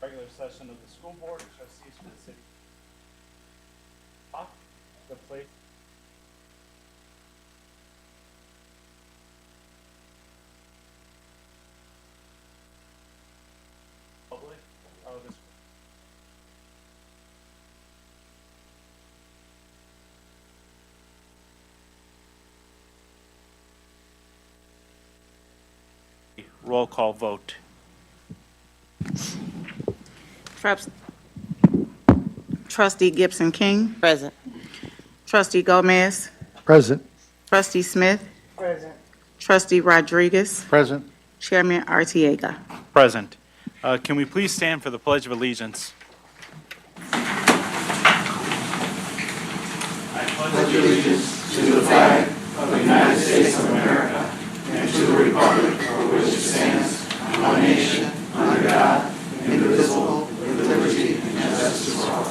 regular session of the school board of trustees for the city. The place. Public. This. Roll call vote. Trustee Gibson King. Present. Trustee Gomez. Present. Trustee Smith. Present. Trustee Rodriguez. Present. Chairman Artiega. Present. Can we please stand for the Pledge of Allegiance? I pledge allegiance to the flag of the United States of America and to the republic for which it stands, one nation, under God, indivisible, with liberty and justice for all.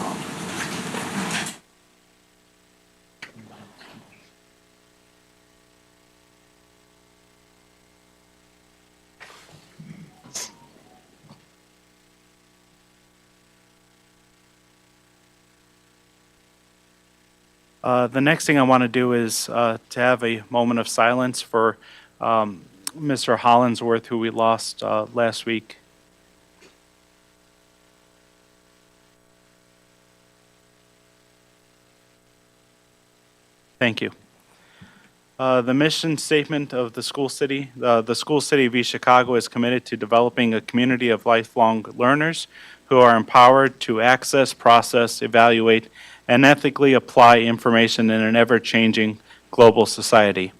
The next thing I want to do is to have a moment of silence for Mr. Hollinsworth, who we lost last week. Thank you. The mission statement of the school city of East Chicago is committed to developing a community of lifelong learners who are empowered to access, process, evaluate, and ethically apply information in an ever-changing global society.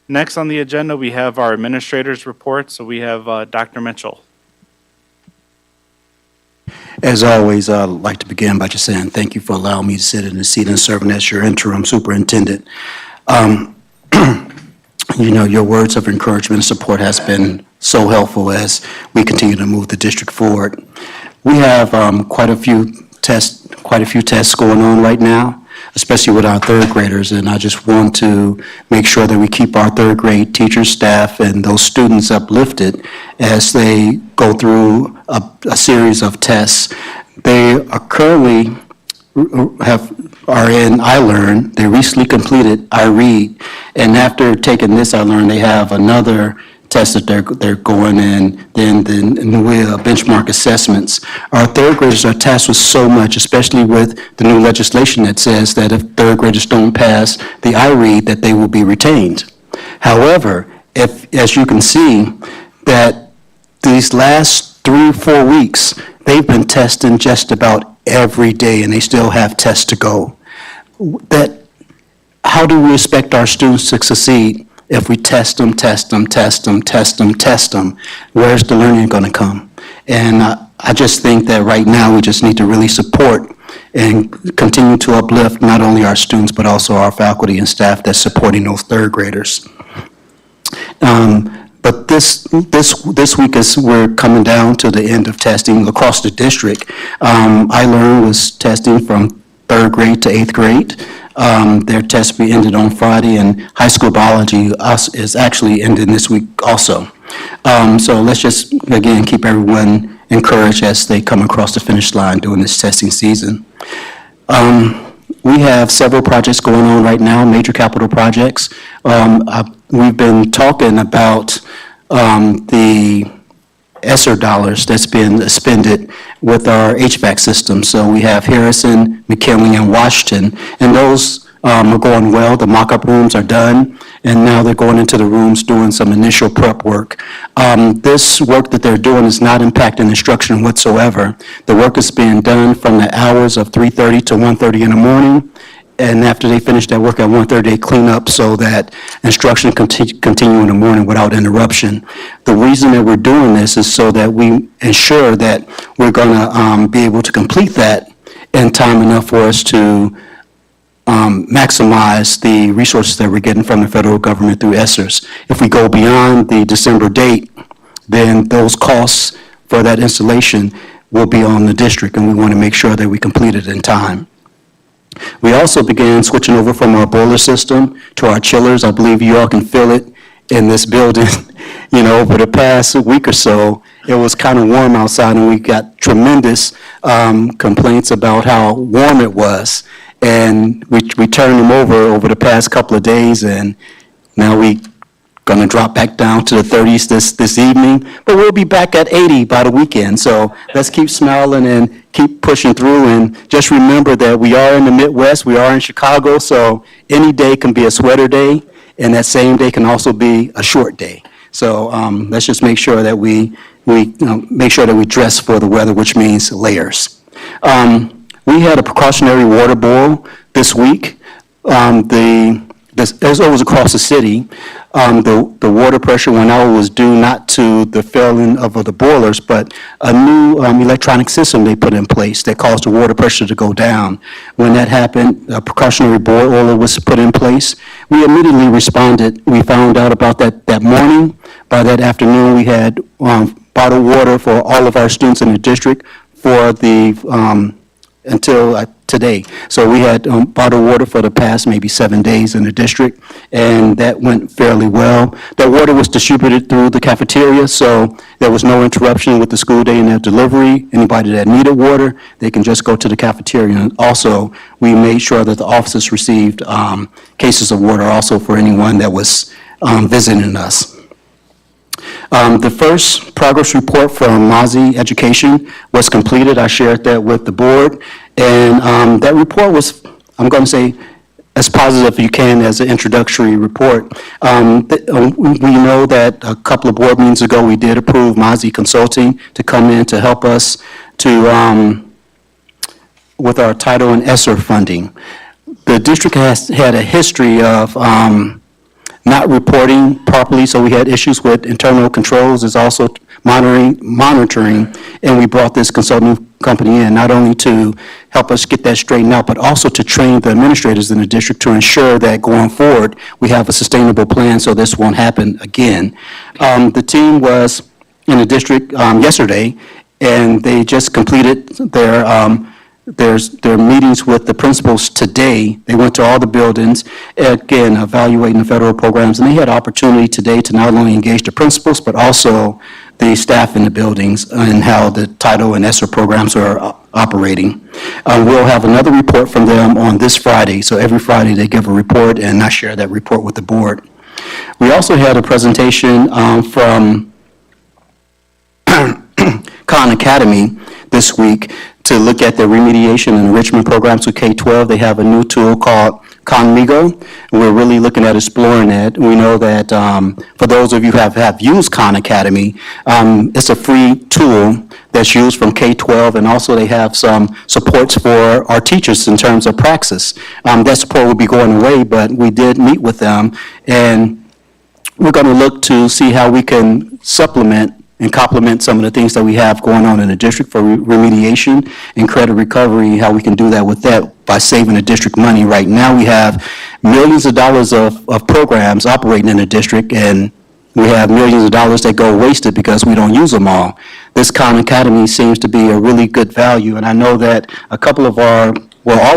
Next on the agenda, we have our administrator's report. So we have Dr. Mitchell. As always, I'd like to begin by just saying thank you for allowing me to sit in the seat and serving as your interim superintendent. Your words of encouragement and support has been so helpful as we continue to move the district forward. We have quite a few tests going on right now, especially with our third graders, and I just want to make sure that we keep our third grade teachers, staff, and those students uplifted as they go through a series of tests. They are currently are in iLearn. They recently completed iRead, and after taking this iLearn, they have another test that they're going in, then the NUIA benchmark assessments. Our third graders are tasked with so much, especially with the new legislation that says that if third graders don't pass the iRead, that they will be retained. However, as you can see, that these last 3 or 4 weeks, they've been testing just about every day, and they still have tests to go. How do we expect our students to succeed if we test them? Where's the learning going to come? And I just think that right now we just need to really support and continue to uplift not only our students but also our faculty and staff that's supporting those third graders. But this week, as we're coming down to the end of testing across the district, iLearn was testing from third grade to 8th grade. Their test will be ended on Friday, and high school biology is actually ending this week also. So let's just, again, keep everyone encouraged as they come across the finish line during this testing season. We have several projects going on right now, major capital projects. We've been talking about the ESSER dollars that's been expended with our HVAC system. So we have Harrison, McKinley, and Washington, and those are going well. The mock-up rooms are done, and now they're going into the rooms doing some initial prep work. This work that they're doing is not impacting instruction whatsoever. The work is being done from the hours of 3:30 to 1:30 in the morning, and after they finish that work at 1:30, they clean up so that instruction continue in the morning without interruption. The reason that we're doing this is so that we ensure that we're going to be able to complete that in time enough for us to maximize the resources that we're getting from the federal government through ESSERs. If we go beyond the December date, then those costs for that installation will be on the district, and we want to make sure that we complete it in time. We also began switching over from our boiler system to our chillers. I believe you all can feel it in this building, over the past week or so. it was kind of warm outside, and we got tremendous complaints about how warm it was. And we turned them over the past couple of days, and now we going to drop back down to the 30s this evening, but we'll be back at 80 by the weekend. So let's keep smiling and keep pushing through, and just remember that we are in the Midwest, we are in Chicago, so any day can be a sweater day, and that same day can also be a short day. So let's just make sure that we make sure that we dress for the weather, which means layers. We had a precautionary water boil this week. As it was across the city, the water pressure went out was due not to the failing of the boilers, but a new electronic system they put in place that caused the water pressure to go down. When that happened, a precautionary boiler was put in place. We immediately responded. We found out about that morning. By that afternoon, we had bottled water for all of our students in the district for the until today. So we had bottled water for the past maybe 7 days in the district, and that went fairly well. That water was distributed through the cafeteria, so there was no interruption with the school day in their delivery. Anybody that needed water, they can just go to the cafeteria. And also, we made sure that the officers received cases of water also for anyone that was visiting us. The first progress report from Mozzie Education was completed. I shared that with the board, and that report was, I'm going to say, as positive as you can as an introductory report. We know that a couple of board meetings ago, we did approve Mozzie Consulting to come in to help us to with our Title and ESSER funding. The district has had a history of not reporting properly, so we had issues with internal controls. There's also monitoring, and we brought this consulting company in not only to help us get that straightened out, but also to train the administrators in the district to ensure that going forward, we have a sustainable plan so this won't happen again. The team was in the district yesterday, and they just completed their meetings with the principals today. They went to all the buildings, again, evaluating the federal programs, and they had opportunity today to not only engage the principals, but also the staff in the buildings and how the Title and ESSER programs are operating. We'll have another report from them on this Friday, so every Friday they give a report, and I share that report with the board. We also had a presentation from Khan Academy this week to look at the remediation and enrichment programs with K-12. They have a new tool called Conmigo. We're really looking at exploring that. We know that for those of you who have used Khan Academy, it's a free tool that's used from K-12, and also they have some supports for our teachers in terms of praxis. That support will be going away, but we did meet with them, and we're going to look to see how we can supplement and complement some of the things that we have going on in the district for remediation and credit recovery, how we can do that with that by saving the district money. Right now, we have millions of dollars of programs operating in the district, and we have millions of dollars that go wasted because we don't use them all. This Khan Academy seems to be a really good value, and I know that a couple of all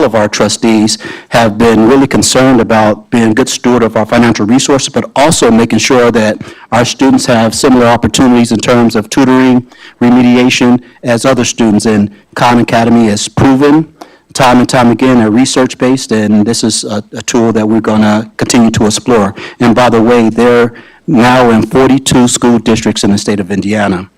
of our trustees have been really concerned about being a good steward of our financial resources, but also making sure that our students have similar opportunities in terms of tutoring, remediation as other students. And Khan Academy has proven time and time again they're research-based, and this is a tool that we're going to continue to explore. And by the way, they're now in 42 school districts in the state of Indiana.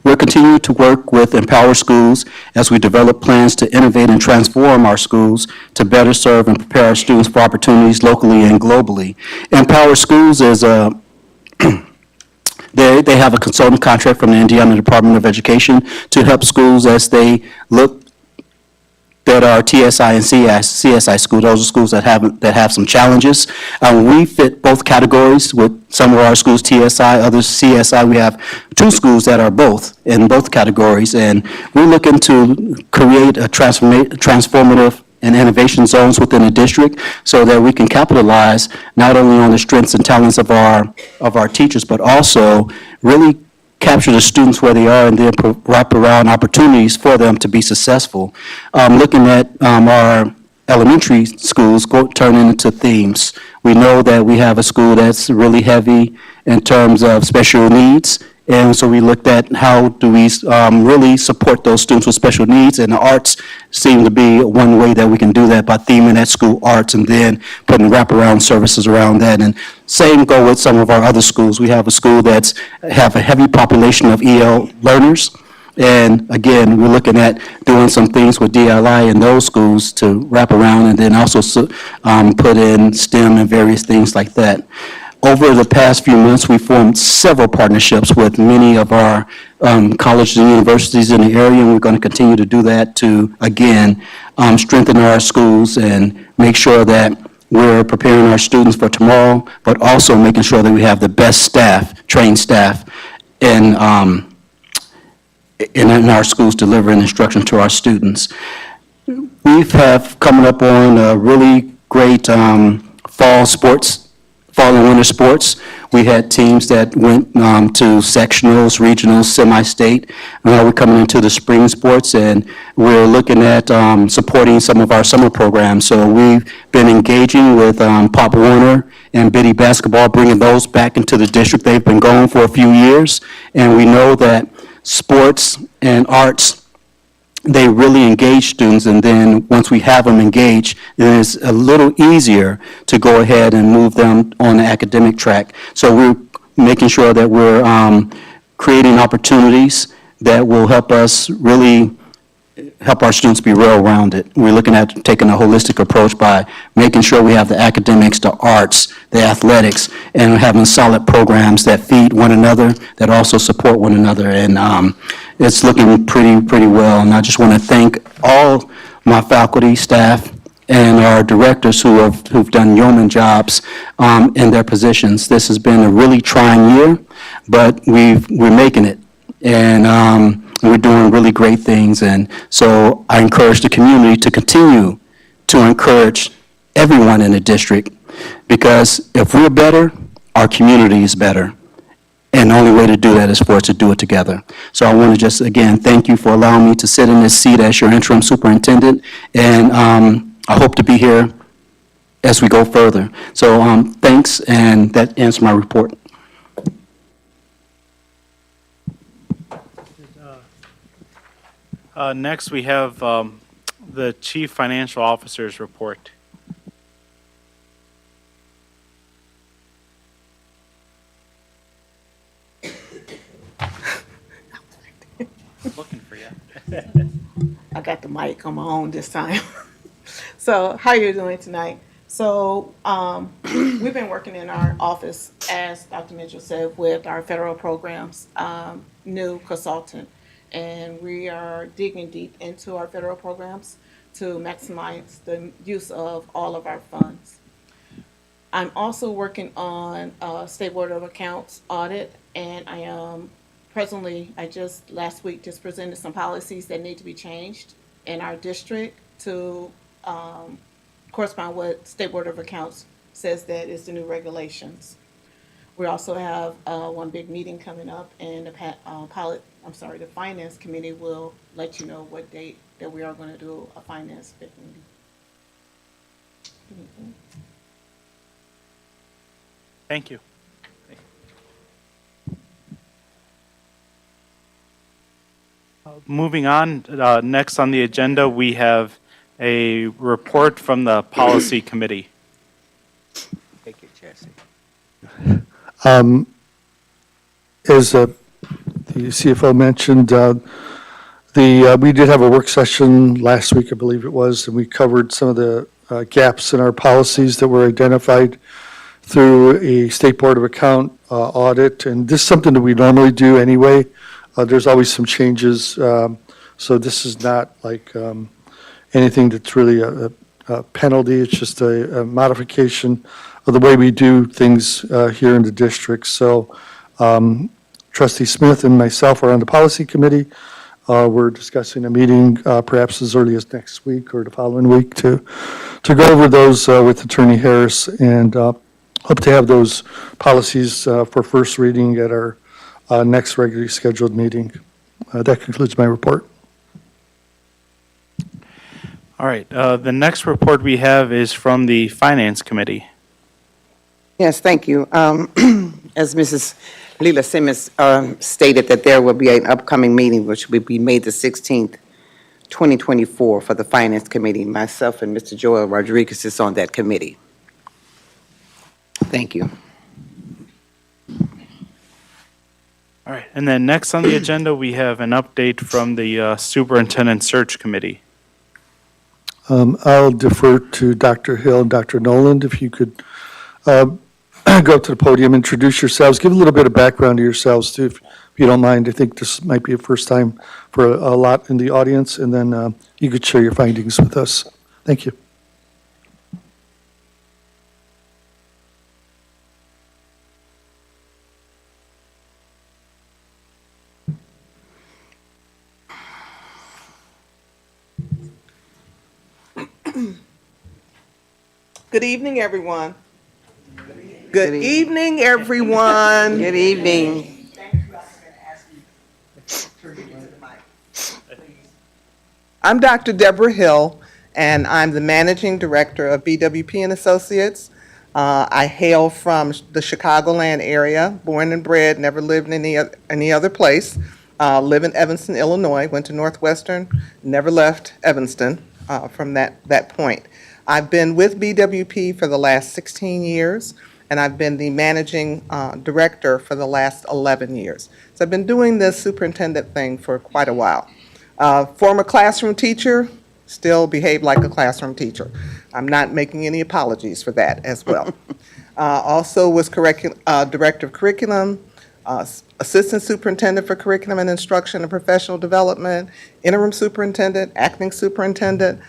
We're continuing to work with Empower Schools as we develop plans to innovate and transform our schools to better serve and prepare our students for opportunities locally and globally. Empower Schools is they have a consulting contract from the Indiana Department of Education to help schools as they look that are TSI and CSI schools. Those are schools that have some challenges. We fit both categories with some of our schools TSI, others CSI. We have 2 schools that are both in both categories, and we're looking to create a transformative and innovation zones within the district so that we can capitalize not only on the strengths and talents of our teachers, but also really capture the students where they are and then wrap around opportunities for them to be successful. Looking at our elementary schools turn into themes. We know that we have a school that's really heavy in terms of special needs, And so we looked at how do we really support those students with special needs, and the arts seem to be one way that we can do that by theming at school arts and then putting wraparound services around that. And same go with some of our other schools. We have a school that's have a heavy population of EL learners. And again, we're looking at doing some things with DLI in those schools to wrap around and then also put in STEM and various things like that. Over the past few months, we formed several partnerships with many of our colleges and universities in the area, and we're going to continue to do that to, again, strengthen our schools and make sure that we're preparing our students for tomorrow, but also making sure that we have the best staff, trained staff, in our schools delivering instruction to our students. We have coming up on a really great fall and winter sports. We had teams that went to sectionals, regionals, semi-state. Now we're coming into the spring sports, and we're looking at supporting some of our summer programs. So we've been engaging with Pop Warner and Biddy Basketball, bringing those back into the district. They've been going for a few years, and we know that sports and arts, they really engage students, and then once we have them engaged, then it's a little easier to go ahead and move them on the academic track. So we're making sure that we're creating opportunities that will help us really help our students be well-rounded. We're looking at taking a holistic approach by making sure we have the academics, the arts, the athletics, and having solid programs that feed one another, that also support one another. And it's looking pretty well. And I just want to thank all my faculty, staff, and our directors who've done yeoman jobs in their positions. This has been a really trying year, but we're making it. And we're doing really great things, and so I encourage the community to continue to encourage everyone in the district, because if we're better, our community is better. And the only way to do that is for us to do it together. So I want to just, again, thank you for allowing me to sit in this seat as your interim superintendent, and I hope to be here as we go further. So thanks, and that ends my report. Next, we have the Chief Financial Officer's report. Looking for you. I got the mic on my own this time. So, how you doing tonight? So, we've been working in our office, as Dr. Mitchell said, with our federal programs, new consultant. And we are digging deep into our federal programs to maximize the use of all of our funds. I'm also working on a State Board of Accounts audit, and I am presently, last week just presented some policies that need to be changed in our district to correspond with State Board of Accounts says that is the new regulations. We also have one big meeting coming up, and the Finance Committee will let you know what date that we are going to do a finance meeting. Thank you. Moving on, next on the agenda, we have a report from the Policy Committee. Take it, Jesse. As the CFO mentioned, we did have a work session last week, I believe it was, and we covered some of the gaps in our policies that were identified through a State Board of Account audit. And this is something that we normally do anyway. There's always some changes, so this is not like anything that's really a penalty. It's just a modification of the way we do things here in the district. So Trustee Smith and myself are on the Policy Committee. We're discussing a meeting perhaps as early as next week or the following week to go over those with Attorney Harris, and hope to have those policies for first reading at our next regularly scheduled meeting. That concludes my report. All right, the next report we have is from the Finance Committee. Yes, thank you. As Mrs. Leela Simmons stated that there will be an upcoming meeting, which will be May the 16th, 2024, for the Finance Committee. Myself and Mr. Joel Rodriguez is on that committee. Thank you. All right, and then next on the agenda, we have an update from the Superintendent Search Committee. I'll defer to Dr. Hill and Dr. Noland. If you could go up to the podium, introduce yourselves, give a little bit of background to yourselves too, if you don't mind. I think this might be a first time for a lot in the audience, and then you could share your findings with us. Thank you. Good evening, everyone. Good evening, everyone. Good evening. I'm Dr. Deborah Hill, and I'm the Managing Director of BWP and Associates. I hail from the Chicagoland area, born and bred, never lived in any other place. Live in Evanston, Illinois, went to Northwestern, never left Evanston from that point. I've been with BWP for the last 16 years, and I've been the managing director for the last 11 years. So I've been doing this superintendent thing for quite a while. Former classroom teacher, still behave like a classroom teacher. I'm not making any apologies for that as well. Also was director of curriculum, assistant superintendent for curriculum and instruction and professional development, interim superintendent, acting superintendent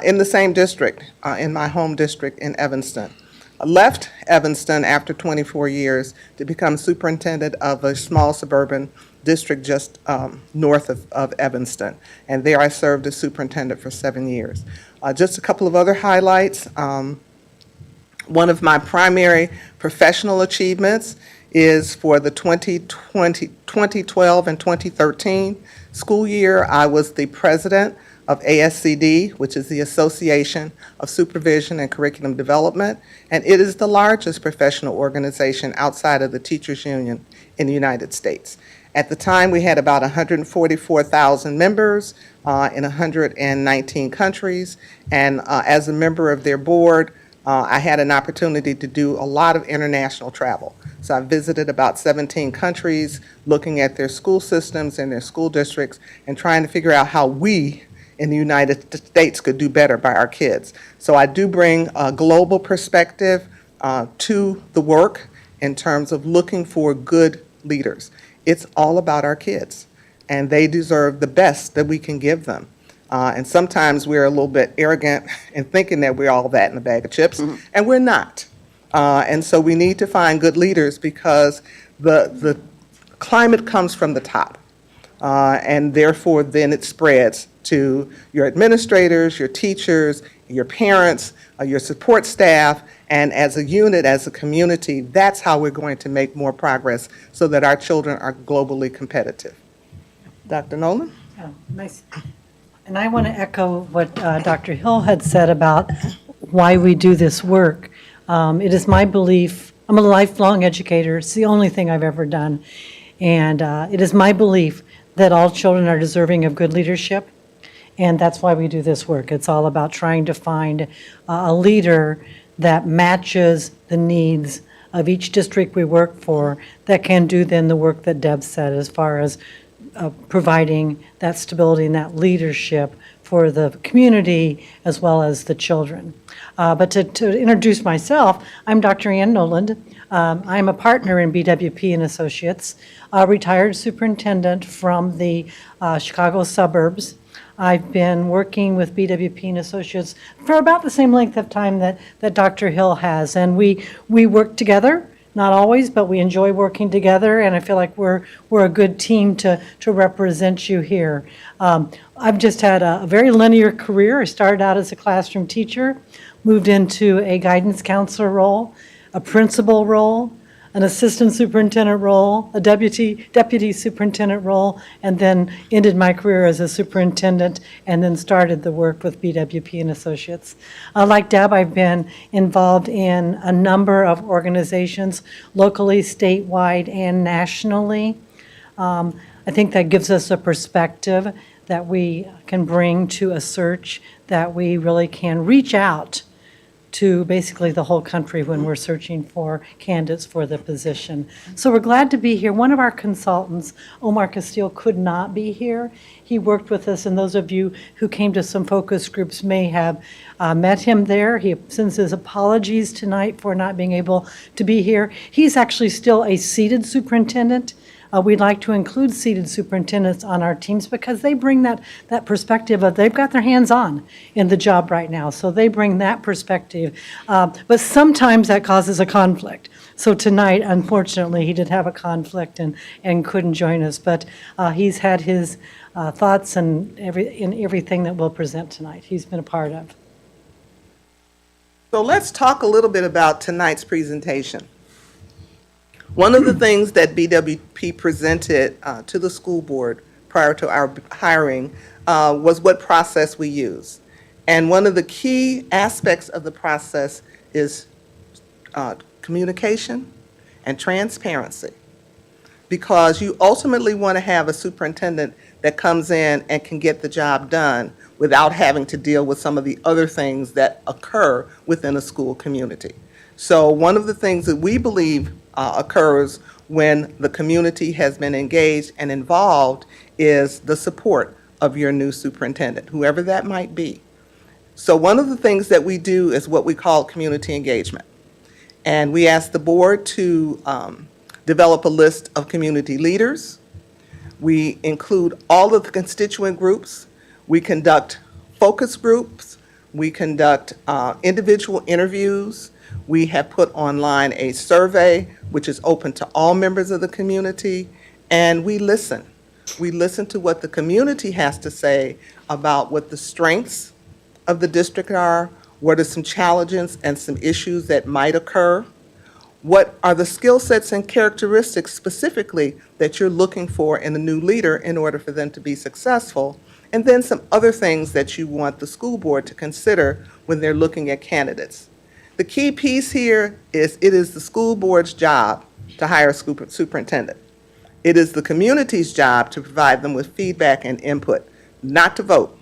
in the same district, in my home district in Evanston. I left Evanston after 24 years to become superintendent of a small suburban district just north of Evanston. And there I served as superintendent for 7 years. Just a couple of other highlights. One of my primary professional achievements is for the 2012 and 2013 school year. I was the president of ASCD, which is the Association of Supervision and Curriculum Development, and it is the largest professional organization outside of the teachers union in the United States. At the time, we had about 144,000 members in 119 countries, and as a member of their board, I had an opportunity to do a lot of international travel. So I visited about 17 countries, looking at their school systems and their school districts, and trying to figure out how we in the United States could do better by our kids. So I do bring a global perspective to the work in terms of looking for good leaders. It's all about our kids, and they deserve the best that we can give them. And sometimes we're a little bit arrogant in thinking that we're all that in a bag of chips, and we're not. And so we need to find good leaders because the climate comes from the top. And therefore, then it spreads to your administrators, your teachers, your parents, your support staff, and as a unit, as a community, that's how we're going to make more progress so that our children are globally competitive. Dr. Nolan? Oh, nice. And I want to echo what Dr. Hill had said about why we do this work. It is my belief, I'm a lifelong educator, it's the only thing I've ever done, and it is my belief that all children are deserving of good leadership, and that's why we do this work. It's all about trying to find a leader that matches the needs of each district we work for that can do then the work that Deb said as far as providing that stability and that leadership for the community as well as the children. But to introduce myself, I'm Dr. Ann Noland. I'm a partner in BWP and Associates, a retired superintendent from the Chicago suburbs. I've been working with BWP and Associates for about the same length of time that Dr. Hill has, and we work together. Not always, but we enjoy working together, and I feel like we're a good team to represent you here. I've just had a very linear career. I started out as a classroom teacher, moved into a guidance counselor role, a principal role, an assistant superintendent role, a deputy superintendent role, and then ended my career as a superintendent, and then started the work with BWP and Associates. Like Deb, I've been involved in a number of organizations, locally, statewide, and nationally. I think that gives us a perspective that we can bring to a search, that we really can reach out to basically the whole country when we're searching for candidates for the position. So we're glad to be here. One of our consultants, Omar Castile, could not be here. He worked with us, and those of you who came to some focus groups may have met him there. He sends his apologies tonight for not being able to be here. He's actually still a seated superintendent. We'd like to include seated superintendents on our teams because they bring that perspective of they've got their hands on in the job right now. So they bring that perspective. But sometimes that causes a conflict. So tonight, unfortunately, he did have a conflict and couldn't join us. But he's had his thoughts in everything that we'll present tonight. He's been a part of. So let's talk a little bit about tonight's presentation. One of the things that BWP presented to the school board prior to our hiring was what process we use. And one of the key aspects of the process is communication and transparency, because you ultimately want to have a superintendent that comes in and can get the job done without having to deal with some of the other things that occur within a school community. So one of the things that we believe occurs when the community has been engaged and involved is the support of your new superintendent, whoever that might be. So one of the things that we do is what we call community engagement. And we ask the board to develop a list of community leaders. We include all of the constituent groups. We conduct focus groups. We conduct individual interviews. We have put online a survey, which is open to all members of the community, and we listen. We listen to what the community has to say about what the strengths of the district are, what are some challenges and some issues that might occur, what are the skill sets and characteristics specifically that you're looking for in a new leader in order for them to be successful, and then some other things that you want the school board to consider when they're looking at candidates. The key piece here is it is the school board's job to hire a superintendent. It is the community's job to provide them with feedback and input, not to vote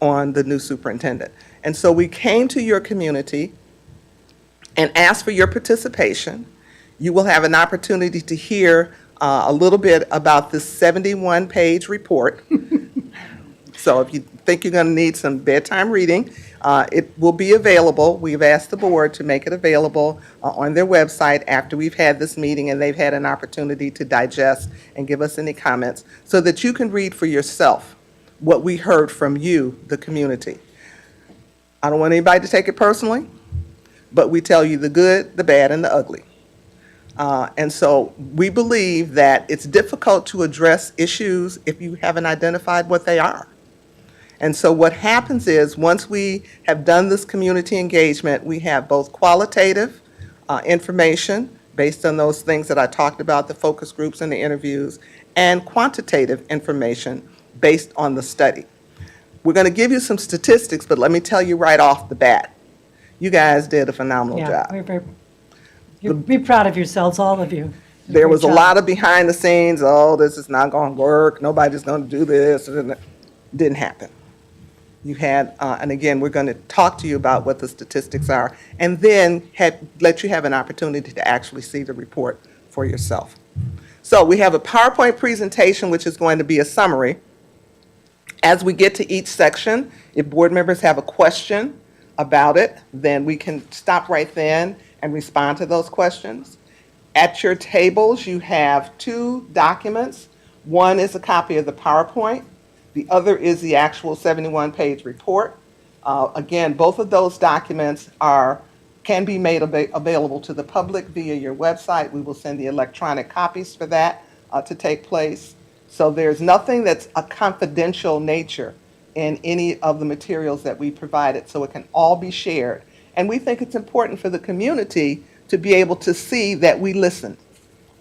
on the new superintendent. And so we came to your community and asked for your participation. You will have an opportunity to hear a little bit about this 71-page report. So if you think you're going to need some bedtime reading, it will be available. We've asked the board to make it available on their website after we've had this meeting and they've had an opportunity to digest and give us any comments so that you can read for yourself what we heard from you, the community. I don't want anybody to take it personally, but we tell you the good, the bad, and the ugly. And so we believe that it's difficult to address issues if you haven't identified what they are. And so what happens is, once we have done this community engagement, we have both qualitative information based on those things that I talked about, the focus groups and the interviews, and quantitative information based on the study. We're going to give you some statistics, but let me tell you right off the bat, you guys did a phenomenal job. Be proud of yourselves, all of you. There was a lot of behind the scenes, oh, this is not going to work, nobody's going to do this. Didn't happen. You had, and again, we're going to talk to you about what the statistics are, and then let you have an opportunity to actually see the report for yourself. So we have a PowerPoint presentation, which is going to be a summary. As we get to each section, if board members have a question about it, then we can stop right then and respond to those questions. At your tables, you have two documents. One is a copy of the PowerPoint. The other is the actual 71-page report. Again, both of those documents can be made available to the public via your website. We will send the electronic copies for that to take place. So there's nothing that's a confidential nature in any of the materials that we provided, so it can all be shared. And we think it's important for the community to be able to see that we listened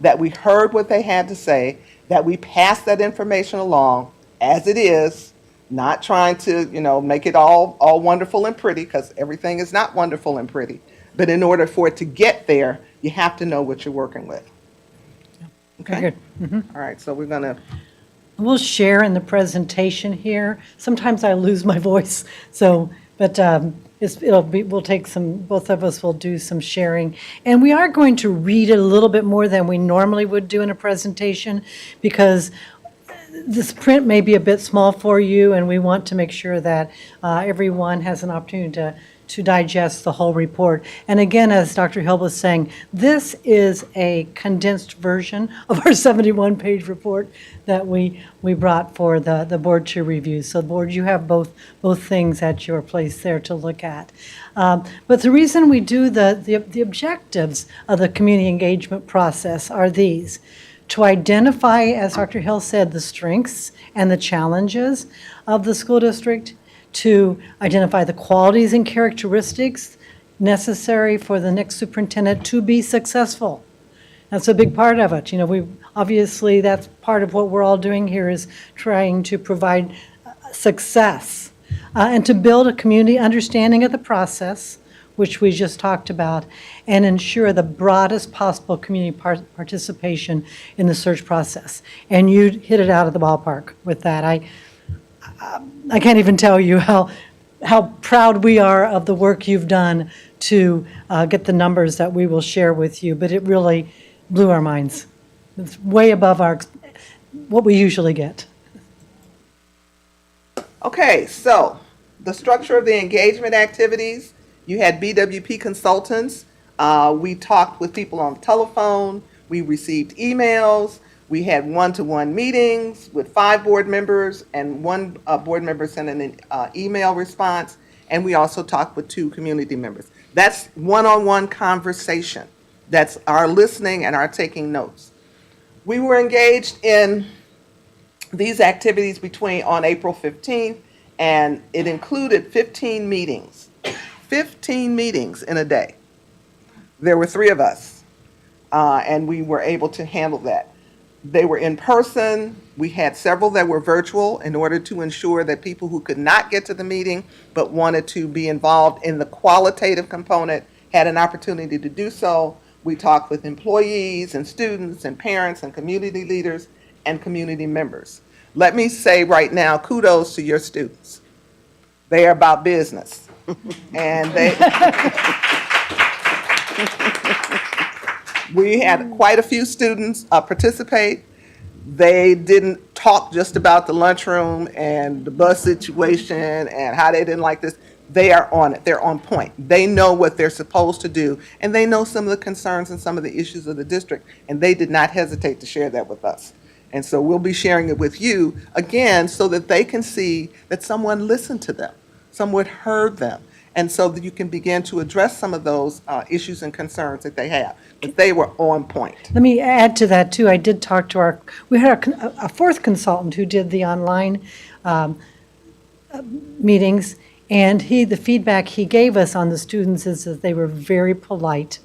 that we heard what they had to say, that we passed that information along as it is, not trying to, make it all wonderful and pretty, because everything is not wonderful and pretty. But in order for it to get there, you have to know what you're working with. Very Okay? good. All right, so we're going to, We'll share in the presentation here. Sometimes I lose my voice, but we'll take some, both of us will do some sharing. And we are going to read it a little bit more than we normally would do in a presentation, because this print may be a bit small for you, and we want to make sure that everyone has an opportunity to digest the whole report. And again, as Dr. Hill was saying, this is a condensed version of our 71-page report that we brought for the board to review. So board, you have both things at your place there to look at. But the reason we do the objectives of the community engagement process are these: to identify, as Dr. Hill said, the strengths and the challenges of the school district, to identify the qualities and characteristics necessary for the next superintendent to be successful. That's a big part of it. Obviously, that's part of what we're all doing here, is trying to provide success and to build a community understanding of the process, which we just talked about, and ensure the broadest possible community participation in the search process. And you hit it out of the ballpark with that. I can't even tell you how proud we are of the work you've done to get the numbers that we will share with you, but it really blew our minds. It's way above what we usually get. okay, so the structure of the engagement activities, you had BWP consultants. We talked with people on the telephone. We received emails. We had one-to-one meetings with 5 board members, and 1 board member sent an email response, and we also talked with 2 community members. That's one-on-one conversation. That's our listening and our taking notes. We were engaged in these activities on April 15th, and it included 15 meetings. 15 meetings in a day. There were 3 of us, and we were able to handle that. They were in person. We had several that were virtual in order to ensure that people who could not get to the meeting but wanted to be involved in the qualitative component had an opportunity to do so. We talked with employees and students and parents and community leaders and community members. Let me say right now, kudos to your students. They are about business. And we had quite a few students participate. They didn't talk just about the lunchroom and the bus situation and how they didn't like this. They are on it. They're on point. They know what they're supposed to do, and they know some of the concerns and some of the issues of the district, and they did not hesitate to share that with us. And so we'll be sharing it with you, again, so that they can see that someone listened to them, someone heard them, and so that you can begin to address some of those issues and concerns that they have. But they were on point. Let me add to that, too. I did talk to we had a 4th consultant who did the online meetings, and the feedback he gave us on the students is that they were very polite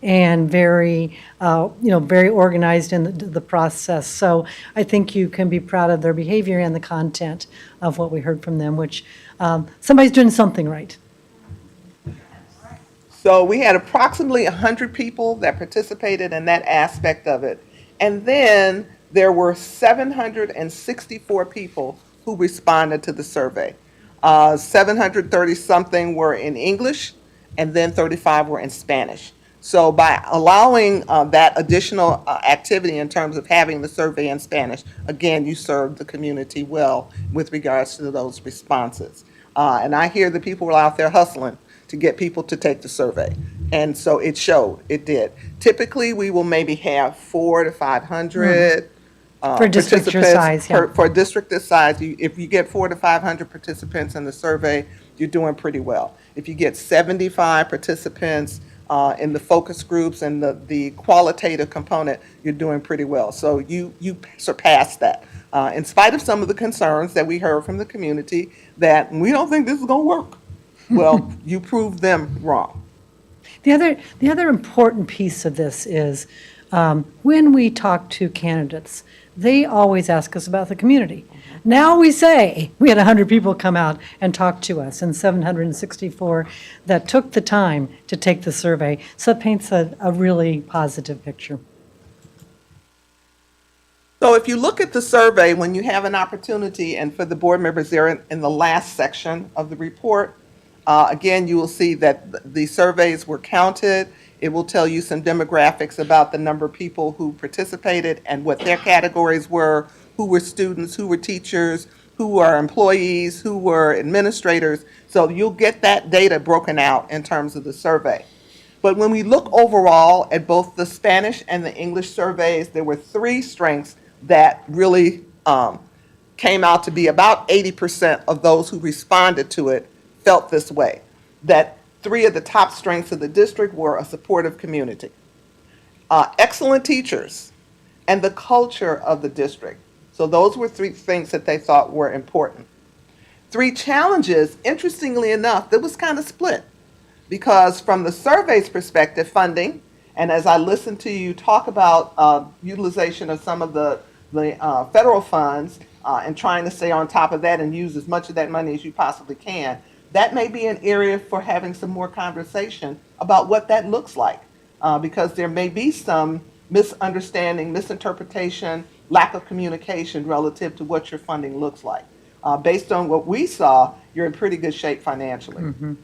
and very, very organized in the process. So I think you can be proud of their behavior and the content of what we heard from them, which somebody's doing something right. So we had approximately 100 people that participated in that aspect of it. And then there were 764 people who responded to the survey. 730-something were in English, and then 35 were in Spanish. So by allowing that additional activity in terms of having the survey in Spanish, again, you served the community well with regards to those responses. And I hear that people were out there hustling to get people to take the survey. And so it showed, it did. Typically, we will maybe have 400 to 500 For a district your participants size, yeah. For a district this size. If you get 400 to 500 participants in the survey, you're doing pretty well. If you get 75 participants in the focus groups and the qualitative component, you're doing pretty well. So you surpassed that. In spite of some of the concerns that we heard from the community that we don't think this is going to work. Well, you proved them wrong. The other important piece of this is When we talk to candidates, they always ask us about the community. Now we say, we had 100 people come out and talk to us, and 764 that took the time to take the survey. So it paints a really positive picture. So if you look at the survey, when you have an opportunity, and for the board members there in the last section of the report, again, you will see that the surveys were counted. It will tell you some demographics about the number of people who participated and what their categories were, who were students, who were teachers, who were employees, who were administrators. So you'll get that data broken out in terms of the survey. But when we look overall at both the Spanish and the English surveys, there were three strengths that really came out to be about 80% of those who responded to it felt this way. That three of the top strengths of the district were a supportive community, excellent teachers, and the culture of the district. So those were three things that they thought were important. Three challenges, interestingly enough, that was kind of split. Because from the survey's perspective, funding, and as I listened to you talk about utilization of some of the federal funds and trying to stay on top of that and use as much of that money as you possibly can, that may be an area for having some more conversation about what that looks like. Because there may be some misunderstanding, misinterpretation, lack of communication relative to what your funding looks like. Based on what we saw, you're in pretty good shape financially. Mm-hmm.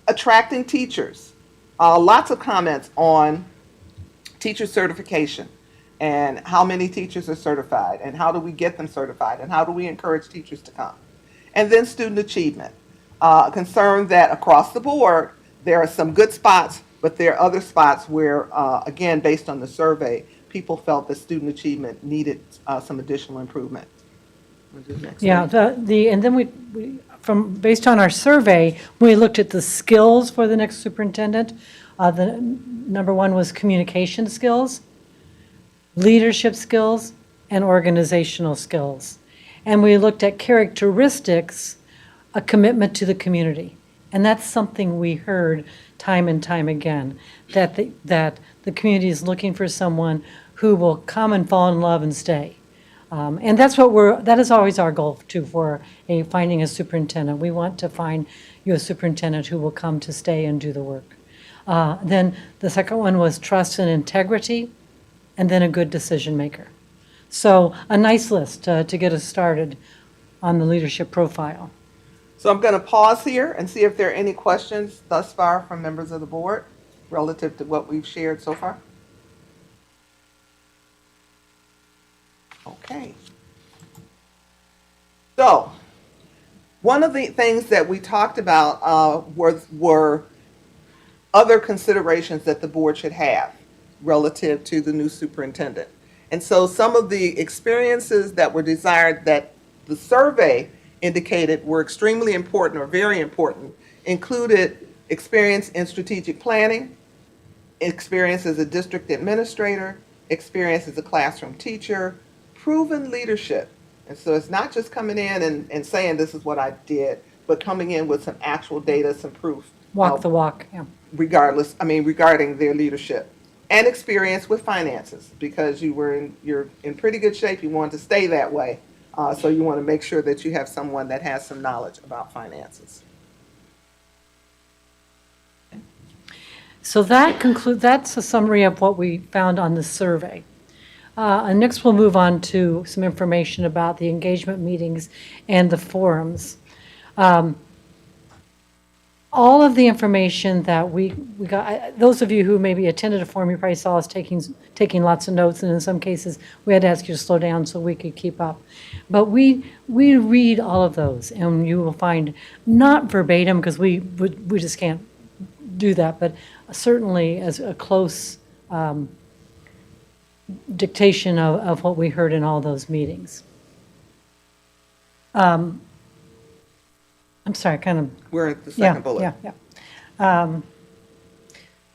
Attracting teachers. Lots of comments on teacher certification and how many teachers are certified and how do we get them certified and how do we encourage teachers to come. And then student achievement. Concern that across the board, there are some good spots, but there are other spots where, again, based on the survey, people felt that student achievement needed some additional improvement. Yeah, and then based on our survey, we looked at the skills for the next superintendent. The number one was communication skills, leadership skills, and organizational skills. And we looked at characteristics, a commitment to the community. And that's something we heard time and time again, that the community is looking for someone who will come and fall in love and stay. And that is always our goal too for finding a superintendent. We want to find you a superintendent who will come to stay and do the work. Then the second one was trust and integrity, and then a good decision maker. So a nice list to get us started on the leadership profile. So I'm going to pause here and see if there are any questions thus far from members of the board relative to what we've shared so far. Okay. So one of the things that we talked about were other considerations that the board should have relative to the new superintendent. And so some of the experiences that were desired that the survey indicated were extremely important or very important included experience in strategic planning, experience as a district administrator, experience as a classroom teacher, proven leadership. And so it's not just coming in and saying this is what I did, but coming in with some actual data, some proof. Walk the walk, yeah. Regarding their leadership. And experience with finances, because you're in pretty good shape, you want to stay that way. So you want to make sure that you have someone that has some knowledge about finances. So that's a summary of what we found on the survey. And next we'll move on to some information about the engagement meetings and the forums. All of the information that we got, those of you who maybe attended a forum, you probably saw us taking lots of notes, and in some cases, we had to ask you to slow down so we could keep up. But we read all of those, and you will find, not verbatim, because we just can't do that, but certainly as a close dictation of what we heard in all those meetings. I'm sorry, kind of. We're at the second bullet. Yeah.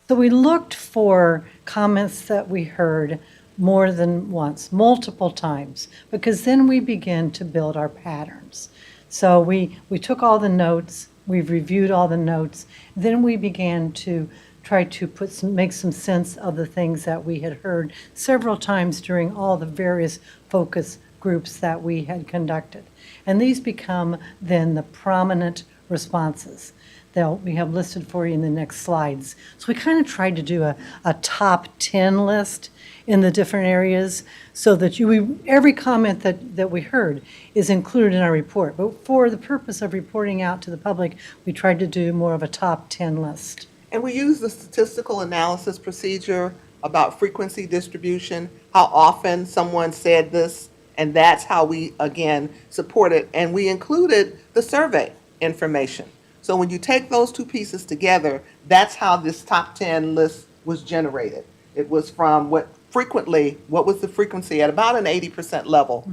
So we looked for comments that we heard more than once, multiple times, because then we begin to build our patterns. So we took all the notes, we've reviewed all the notes, then we began to tried to make some sense of the things that we had heard several times during all the various focus groups that we had conducted. And these become then the prominent responses that we have listed for you in the next slides. So we kind of tried to do a top 10 list in the different areas so that every comment that we heard is included in our report. But for the purpose of reporting out to the public, we tried to do more of a top 10 list. And we use the statistical analysis procedure about frequency distribution, how often someone said this, and that's how we, again, support it. And we included the survey information. So when you take those two pieces together, that's how this top 10 list was generated. It was from what was the frequency at about an 80% level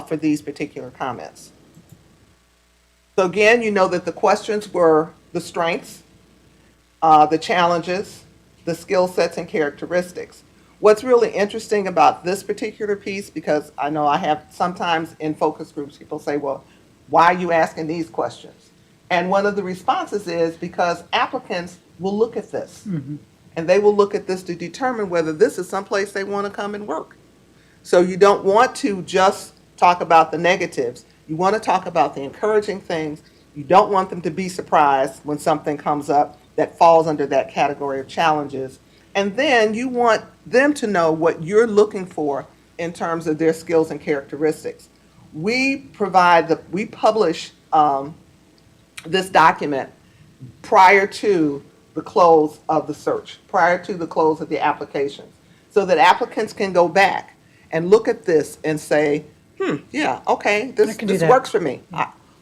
for these particular comments. So again, you know that the questions were the strengths, the challenges, the skill sets and characteristics. What's really interesting about this particular piece, because I know I have sometimes in focus groups, people say, well, why are you asking these questions? And one of the responses is because applicants will look at this. And they will look at this to determine whether this is someplace they want to come and work. So you don't want to just talk about the negatives. You want to talk about the encouraging things. You don't want them to be surprised when something comes up that falls under that category of challenges. And then you want them to know what you're looking for in terms of their skills and characteristics. We publish this document prior to the close of the search, prior to the close of the applications, so that applicants can go back and look at this and say, yeah, okay, this works for me.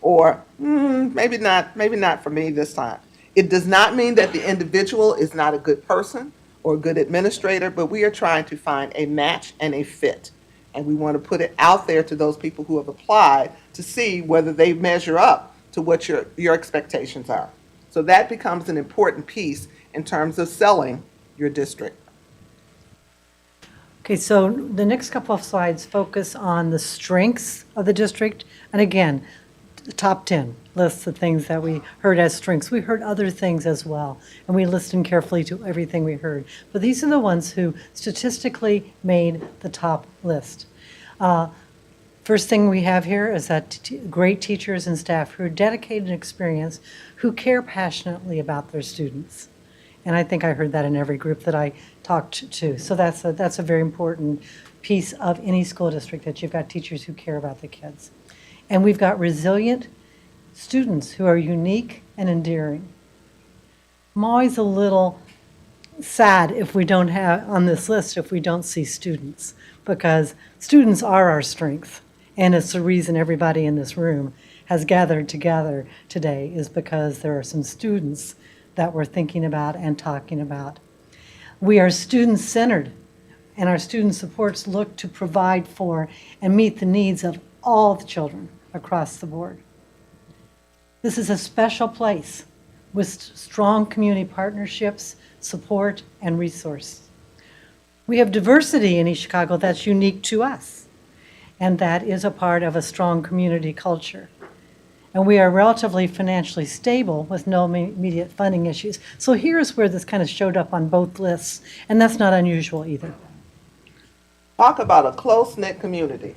Or maybe not for me this time. It does not mean that the individual is not a good person or a good administrator, but we are trying to find a match and a fit. And we want to put it out there to those people who have applied to see whether they measure up to what your expectations are. So that becomes an important piece in terms of selling your district. Okay, so the next couple of slides focus on the strengths of the district. And again, the top 10 lists the things that we heard as strengths. We heard other things as well, and we listened carefully to everything we heard. But these are the ones who statistically made the top list. First thing we have here is that great teachers and staff who are dedicated and experienced, who care passionately about their students. And I think I heard that in every group that I talked to. So that's a very important piece of any school district, that you've got teachers who care about the kids. And we've got resilient students who are unique and endearing. I'm always a little sad if we don't have on this list, if we don't see students, because students are our strength. And it's the reason everybody in this room has gathered together today, is because there are some students that we're thinking about and talking about. We are student-centered, and our student supports look to provide for and meet the needs of all the children across the board. This is a special place with strong community partnerships, support, and resource. We have diversity in East Chicago that's unique to us, and that is a part of a strong community culture. And we are relatively financially stable with no immediate funding issues. So here's where this kind of showed up on both lists, and that's not unusual either. Talk about a close-knit community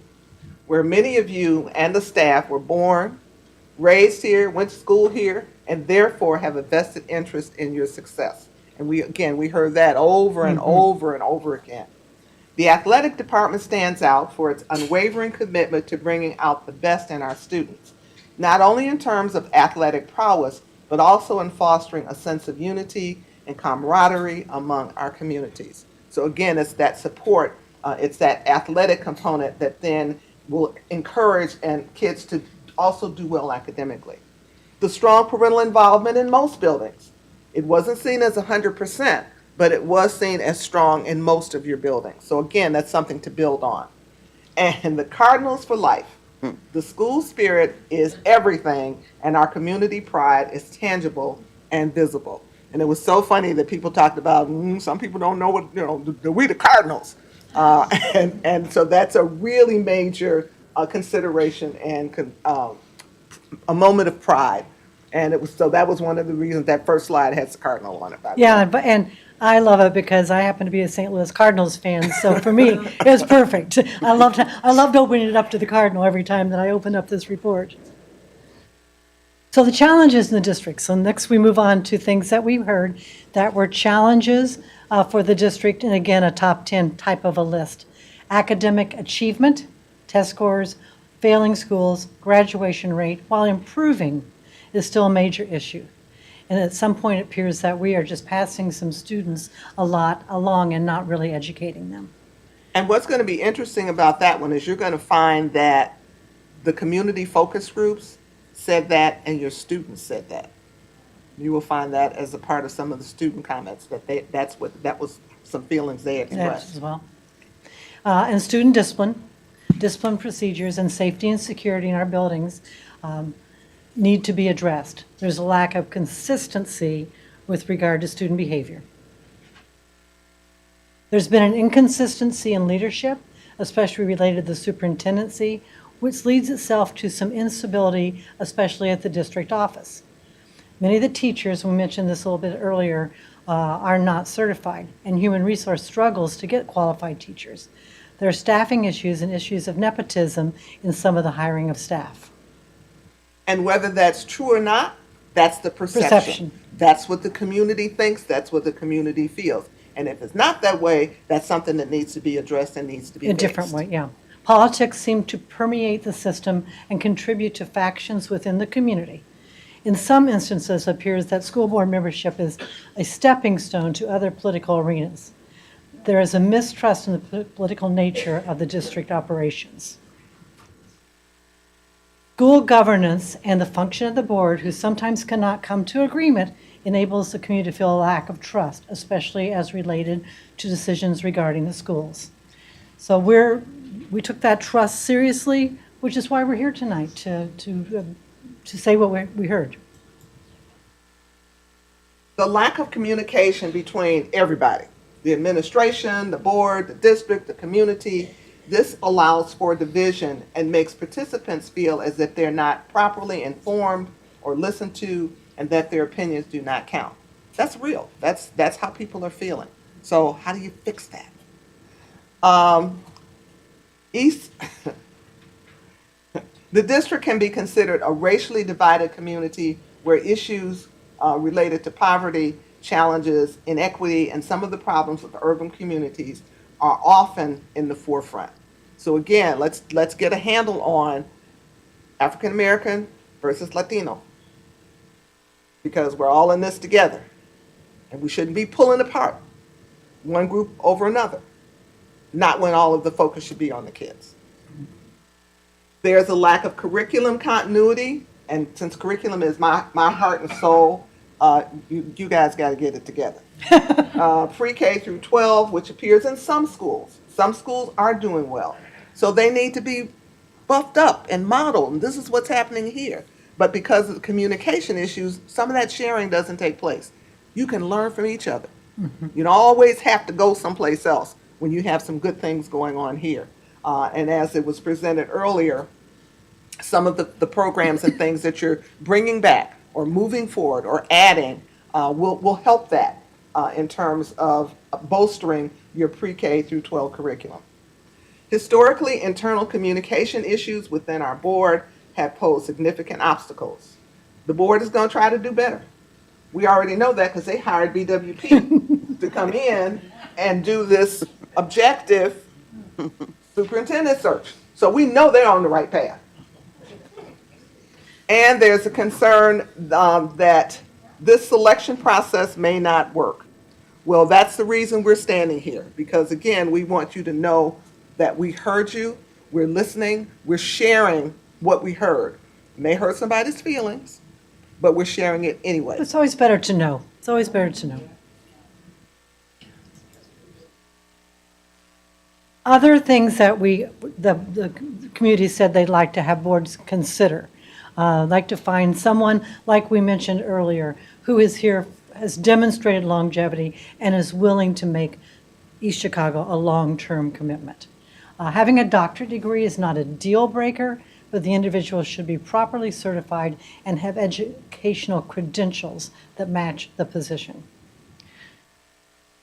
where many of you and the staff were born, raised here, went to school here, and therefore have a vested interest in your success. And we heard that over and over and over again. The athletic department stands out for its unwavering commitment to bringing out the best in our students, not only in terms of athletic prowess, but also in fostering a sense of unity and camaraderie among our communities. So again, it's that support, it's that athletic component that then will encourage and kids to also do well academically. The strong parental involvement in most buildings. It wasn't seen as 100%, but it was seen as strong in most of your buildings. So again, that's something to build on. And the Cardinals for life. The school spirit is everything, and our community pride is tangible and visible. And it was so funny that people talked about, some people don't know what, we the Cardinals. And so that's a really major consideration and a moment of pride. And so that was one of the reasons that first slide has the Cardinal on it, by the way. Yeah, and I love it because I happen to be a St. Louis Cardinals fan, so for me, it was perfect. I loved opening it up to the Cardinal every time that I opened up this report. So the challenges in the district. So next we move on to things that we heard that were challenges for the district, and again, a top 10 type of a list. Academic achievement, test scores, failing schools, graduation rate, while improving is still a major issue. And at some point, it appears that we are just passing some students a lot along and not really educating them. And what's going to be interesting about that one is you're going to find that the community focus groups said that and your students said that. You will find that as a part of some of the student comments, that was some feelings they That expressed. as well. And student discipline procedures, and safety and security in our buildings need to be addressed. There's a lack of consistency with regard to student behavior. There's been an inconsistency in leadership, especially related to the superintendency, which leads itself to some instability, especially at the district office. Many of the teachers, we mentioned this a little bit earlier, are not certified, and human resource struggles to get qualified teachers. There are staffing issues and issues of nepotism in some of the hiring of staff. And whether that's true or not, that's the perception. That's what the community thinks, that's what the community feels. And if it's not that way, that's something that needs to be addressed and needs to be A fixed. different way, yeah. Politics seem to permeate the system and contribute to factions within the community. In some instances, it appears that school board membership is a stepping stone to other political arenas. There is a mistrust in the political nature of the district operations. School governance and the function of the board, who sometimes cannot come to agreement, enables the community to feel a lack of trust, especially as related to decisions regarding the schools. So we took that trust seriously, which is why we're here tonight, to say what we heard. The lack of communication between everybody, the administration, the board, the district, the community, this allows for division and makes participants feel as if they're not properly informed or listened to, and that their opinions do not count. That's real. That's how people are feeling. So how do you fix that? The district can be considered a racially divided community where issues related to poverty, challenges, inequity, and some of the problems with the urban communities are often in the forefront. So again, let's get a handle on African American versus Latino, because we're all in this together, and we shouldn't be pulling apart one group over another, not when all of the focus should be on the kids. There's a lack of curriculum continuity, and since curriculum is my heart and soul, you guys got to get it together. Pre-K through 12, which appears in some schools. Some schools are doing well. So they need to be buffed up and modeled, and this is what's happening here. But because of the communication issues, some of that sharing doesn't take place. You can learn from each other. Mm-hmm. You don't always have to go someplace else when you have some good things going on here. And as it was presented earlier, some of the programs and things that you're bringing back or moving forward or adding will help that in terms of bolstering your pre-K through 12 curriculum. Historically, internal communication issues within our board have posed significant obstacles. The board is going to try to do better. We already know that because they hired BWP to come in and do this objective superintendent search. So we know they're on the right path. And there's a concern that this selection process may not work. Well, that's the reason we're standing here, because again, we want you to know that we heard you, we're listening, we're sharing what we heard. It may hurt somebody's feelings, but we're sharing it anyway. It's always better to know. It's always better to know. Other things that the community said they'd like to have boards consider. Like to find someone, like we mentioned earlier, who is here, has demonstrated longevity, and is willing to make East Chicago a long-term commitment. Having a doctorate degree is not a deal breaker, but the individual should be properly certified and have educational credentials that match the position.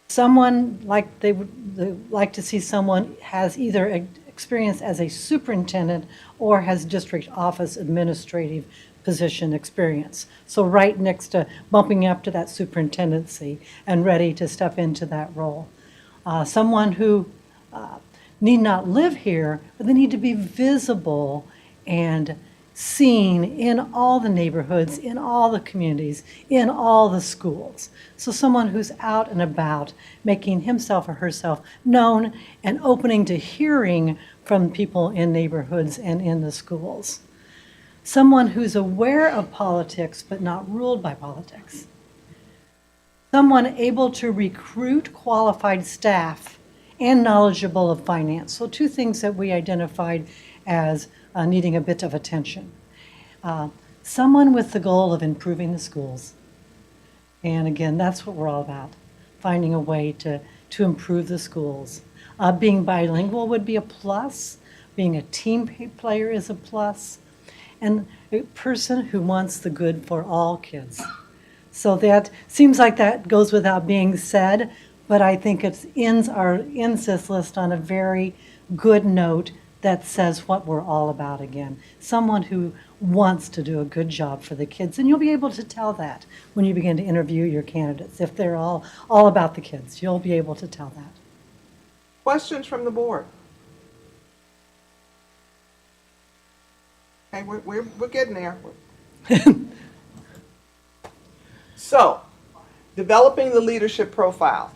Someone they would like to see someone has either experience as a superintendent or has district office administrative position experience. So right next to bumping up to that superintendency and ready to step into that role. Someone who need not live here, but they need to be visible and seen in all the neighborhoods, in all the communities, in all the schools. So someone who's out and about, making himself or herself known and opening to hearing from people in neighborhoods and in the schools. Someone who's aware of politics but not ruled by politics. Someone able to recruit qualified staff and knowledgeable of finance. So two things that we identified as needing a bit of attention. Someone with the goal of improving the schools. And again, that's what we're all about, finding a way to improve the schools. Being bilingual would be a plus. Being a team player is a plus. And a person who wants the good for all kids. So that seems like that goes without being said, but I think it ends this list on a very good note that says what we're all about again. Someone who wants to do a good job for the kids. And you'll be able to tell that when you begin to interview your candidates. If they're all about the kids, you'll be able to tell that. Questions from the board? Okay, we're getting there. So, developing the leadership profile.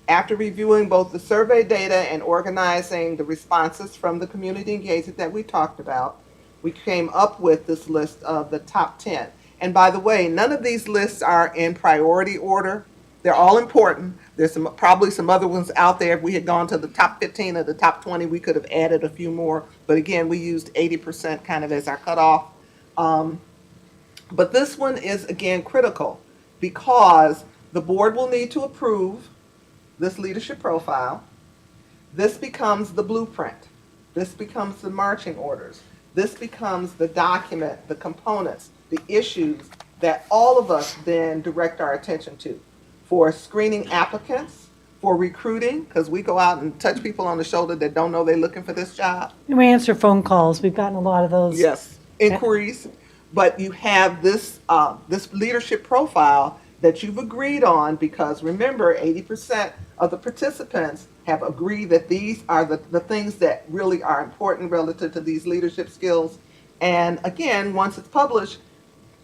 After reviewing both the survey data and organizing the responses from the community engagement that we talked about, we came up with this list of the top 10. And by the way, none of these lists are in priority order. They're all important. There's probably some other ones out there. If we had gone to the top 15 or the top 20, we could have added a few more. But again, we used 80% kind of as our cutoff. But this one is, again, critical because the board will need to approve this leadership profile. This becomes the blueprint. This becomes the marching orders. This becomes the document, the components, the issues that all of us then direct our attention to. For screening applicants, for recruiting, because we go out and touch people on the shoulder that don't know they're looking for this job. And we answer phone calls. We've gotten a lot of those. Yes, inquiries. But you have this this leadership profile that you've agreed on because remember, 80% of the participants have agreed that these are the things that really are important relative to these leadership skills. And again, once it's published,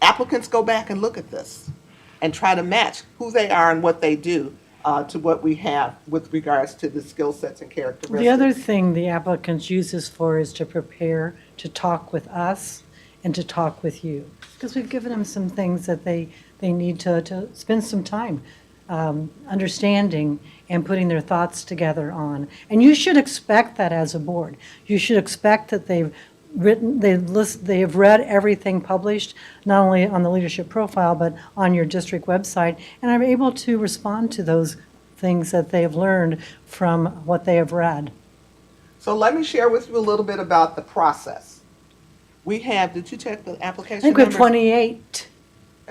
applicants go back and look at this and try to match who they are and what they do to what we have with regards to the skill sets and characteristics. The other thing the applicants use this for is to prepare to talk with us and to talk with you. Because we've given them some things that they need to spend some time understanding and putting their thoughts together on. And you should expect that as a board. You should expect that they have read everything published, not only on the leadership profile, but on your district website, and are able to respond to those things that they have learned from what they have read. So let me share with you a little bit about the process. We have, did you check the application I think we have numbers? 28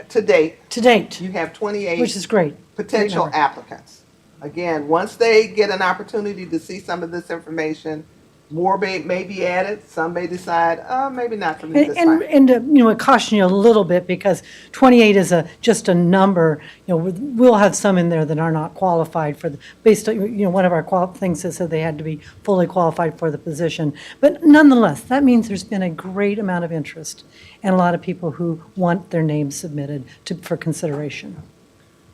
To date, to date, you have 28 which is great. potential Great number. applicants. Again, once they get an opportunity to see some of this information, more may be added. Some may decide, maybe not for me this time. And I caution you a little bit because 28 is just a number. We'll have some in there that are not qualified for based on, one of our things that said they had to be fully qualified for the position. But nonetheless, that means there's been a great amount of interest and a lot of people who want their names submitted for consideration.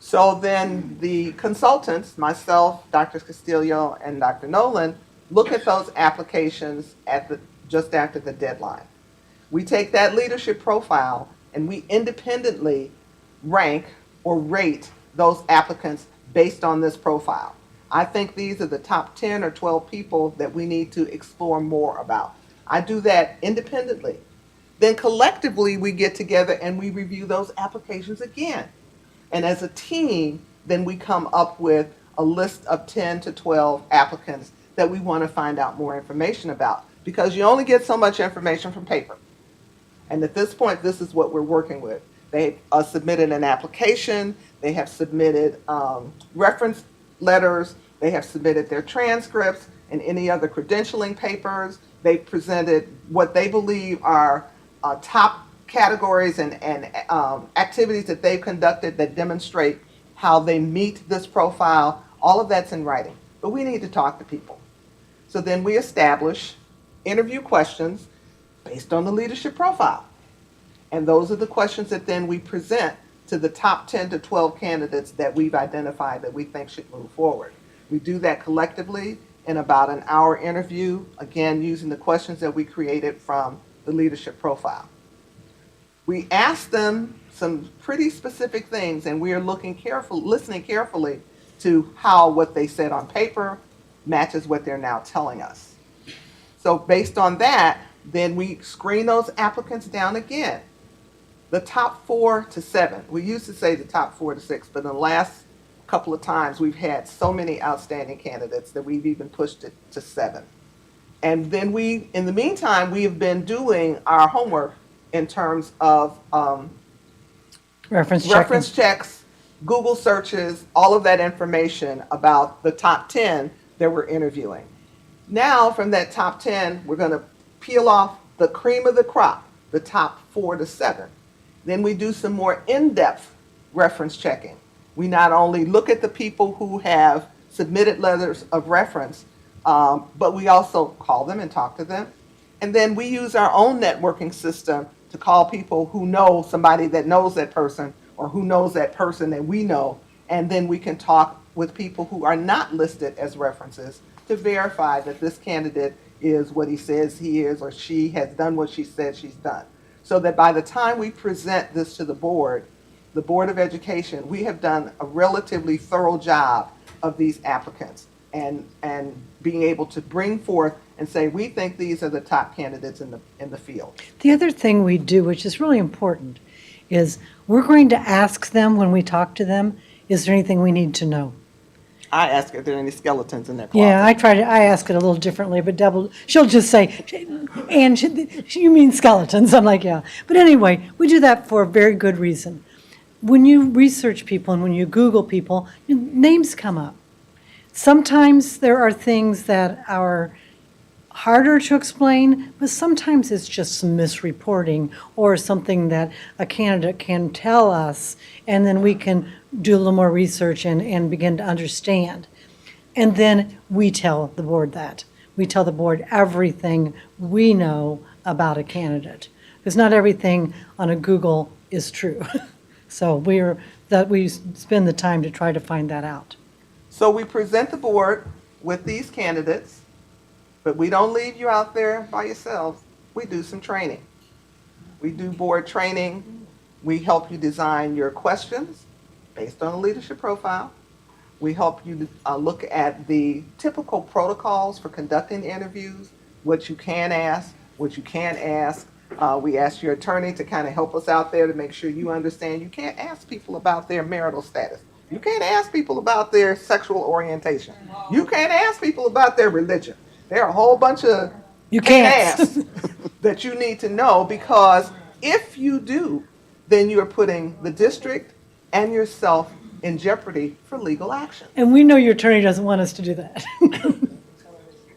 So then the consultants, myself, Dr. Castillo, and Dr. Nolan, look at those applications just after the deadline. We take that leadership profile and we independently rank or rate those applicants based on this profile. I think these are the top 10 or 12 people that we need to explore more about. I do that independently. Then collectively we get together and we review those applications again. And as a team, then we come up with a list of 10 to 12 applicants that we want to find out more information about. because you only get so much information from paper. And at this point, this is what we're working with. They submitted an application, they have submitted reference letters, they have submitted their transcripts and any other credentialing papers. They've presented what they believe are top categories and activities that they've conducted that demonstrate how they meet this profile. All of that's in writing, but we need to talk to people. So then we establish interview questions based on the leadership profile. And those are the questions that then we present to the top 10 to 12 candidates that we've identified that we think should move forward. We do that collectively in about an hour interview, again, using the questions that we created from the leadership profile. We ask them some pretty specific things, and we are listening carefully to how what they said on paper matches what they're now telling us. So based on that, then we screen those applicants down again. The top 4 to 7. We used to say the top 4 to 6, but in the last couple of times we've had so many outstanding candidates that we've even pushed it to 7. And then in the meantime, we have been doing our homework in terms of reference checks, Google searches, all of that information about the top 10 that we're interviewing. Now, from that top 10, we're going to peel off the cream of the crop, the top 4 to 7. Then we do some more in-depth reference checking. We not only look at the people who have submitted letters of reference, but we also call them and talk to them. And then we use our own networking system to call people who know somebody that knows that person or who knows that person that we know. And then we can talk with people who are not listed as references to verify that this candidate is what he says he is, or she has done what she said she's done. So that by the time we present this to the Board of Education, we have done a relatively thorough job of these applicants and being able to bring forth and say, we think these are the top candidates in the field. The other thing we do, which is really important, is we're going to ask them when we talk to them, is there anything we need to know? I ask if there are any skeletons in their closet. Yeah, I ask it a little differently, but she'll just say, and you mean skeletons? I'm like, yeah. But anyway, we do that for a very good reason. When you research people and when you Google people, names come up. Sometimes there are things that are harder to explain, but sometimes it's just some misreporting or something that a candidate can tell us, and then we can do a little more research and begin to understand. And then we tell the board that. We tell the board everything we know about a candidate, because not everything on a Google is true. So we spend the time to try to find that out. So we present the board with these candidates, but we don't leave you out there by yourselves. We do some training. We do board training. We help you design your questions based on a leadership profile. We help you look at the typical protocols for conducting interviews, what you can ask, what you can't ask. We ask your attorney to kind of help us out there to make sure you understand you can't ask people about their marital status. You can't ask people about their sexual orientation. You can't ask people about their religion. There are a whole bunch of You can't. asks that you need to know, because if you do, then you're putting the district and yourself in jeopardy for legal action. And we know your attorney doesn't want us to do that.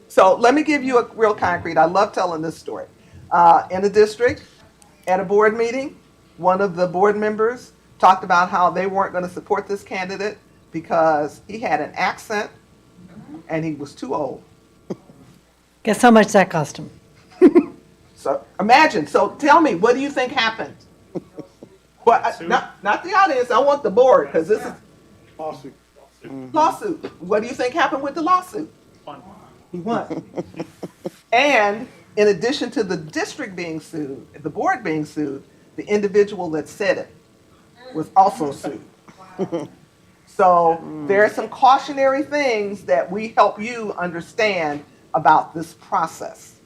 So let me give you a real concrete. I love telling this story. In a district, at a board meeting, one of the board members talked about how they weren't going to support this candidate because he had an accent and he was too old. Guess how much that cost him? So imagine. So tell me, what do you think happened? Well, not the audience. I want the board, because this is lawsuit. What do you think happened with the lawsuit? He won. And in addition to the district being sued, the board being sued, the individual that said it was also sued. So there are some cautionary things that we help you understand about this process.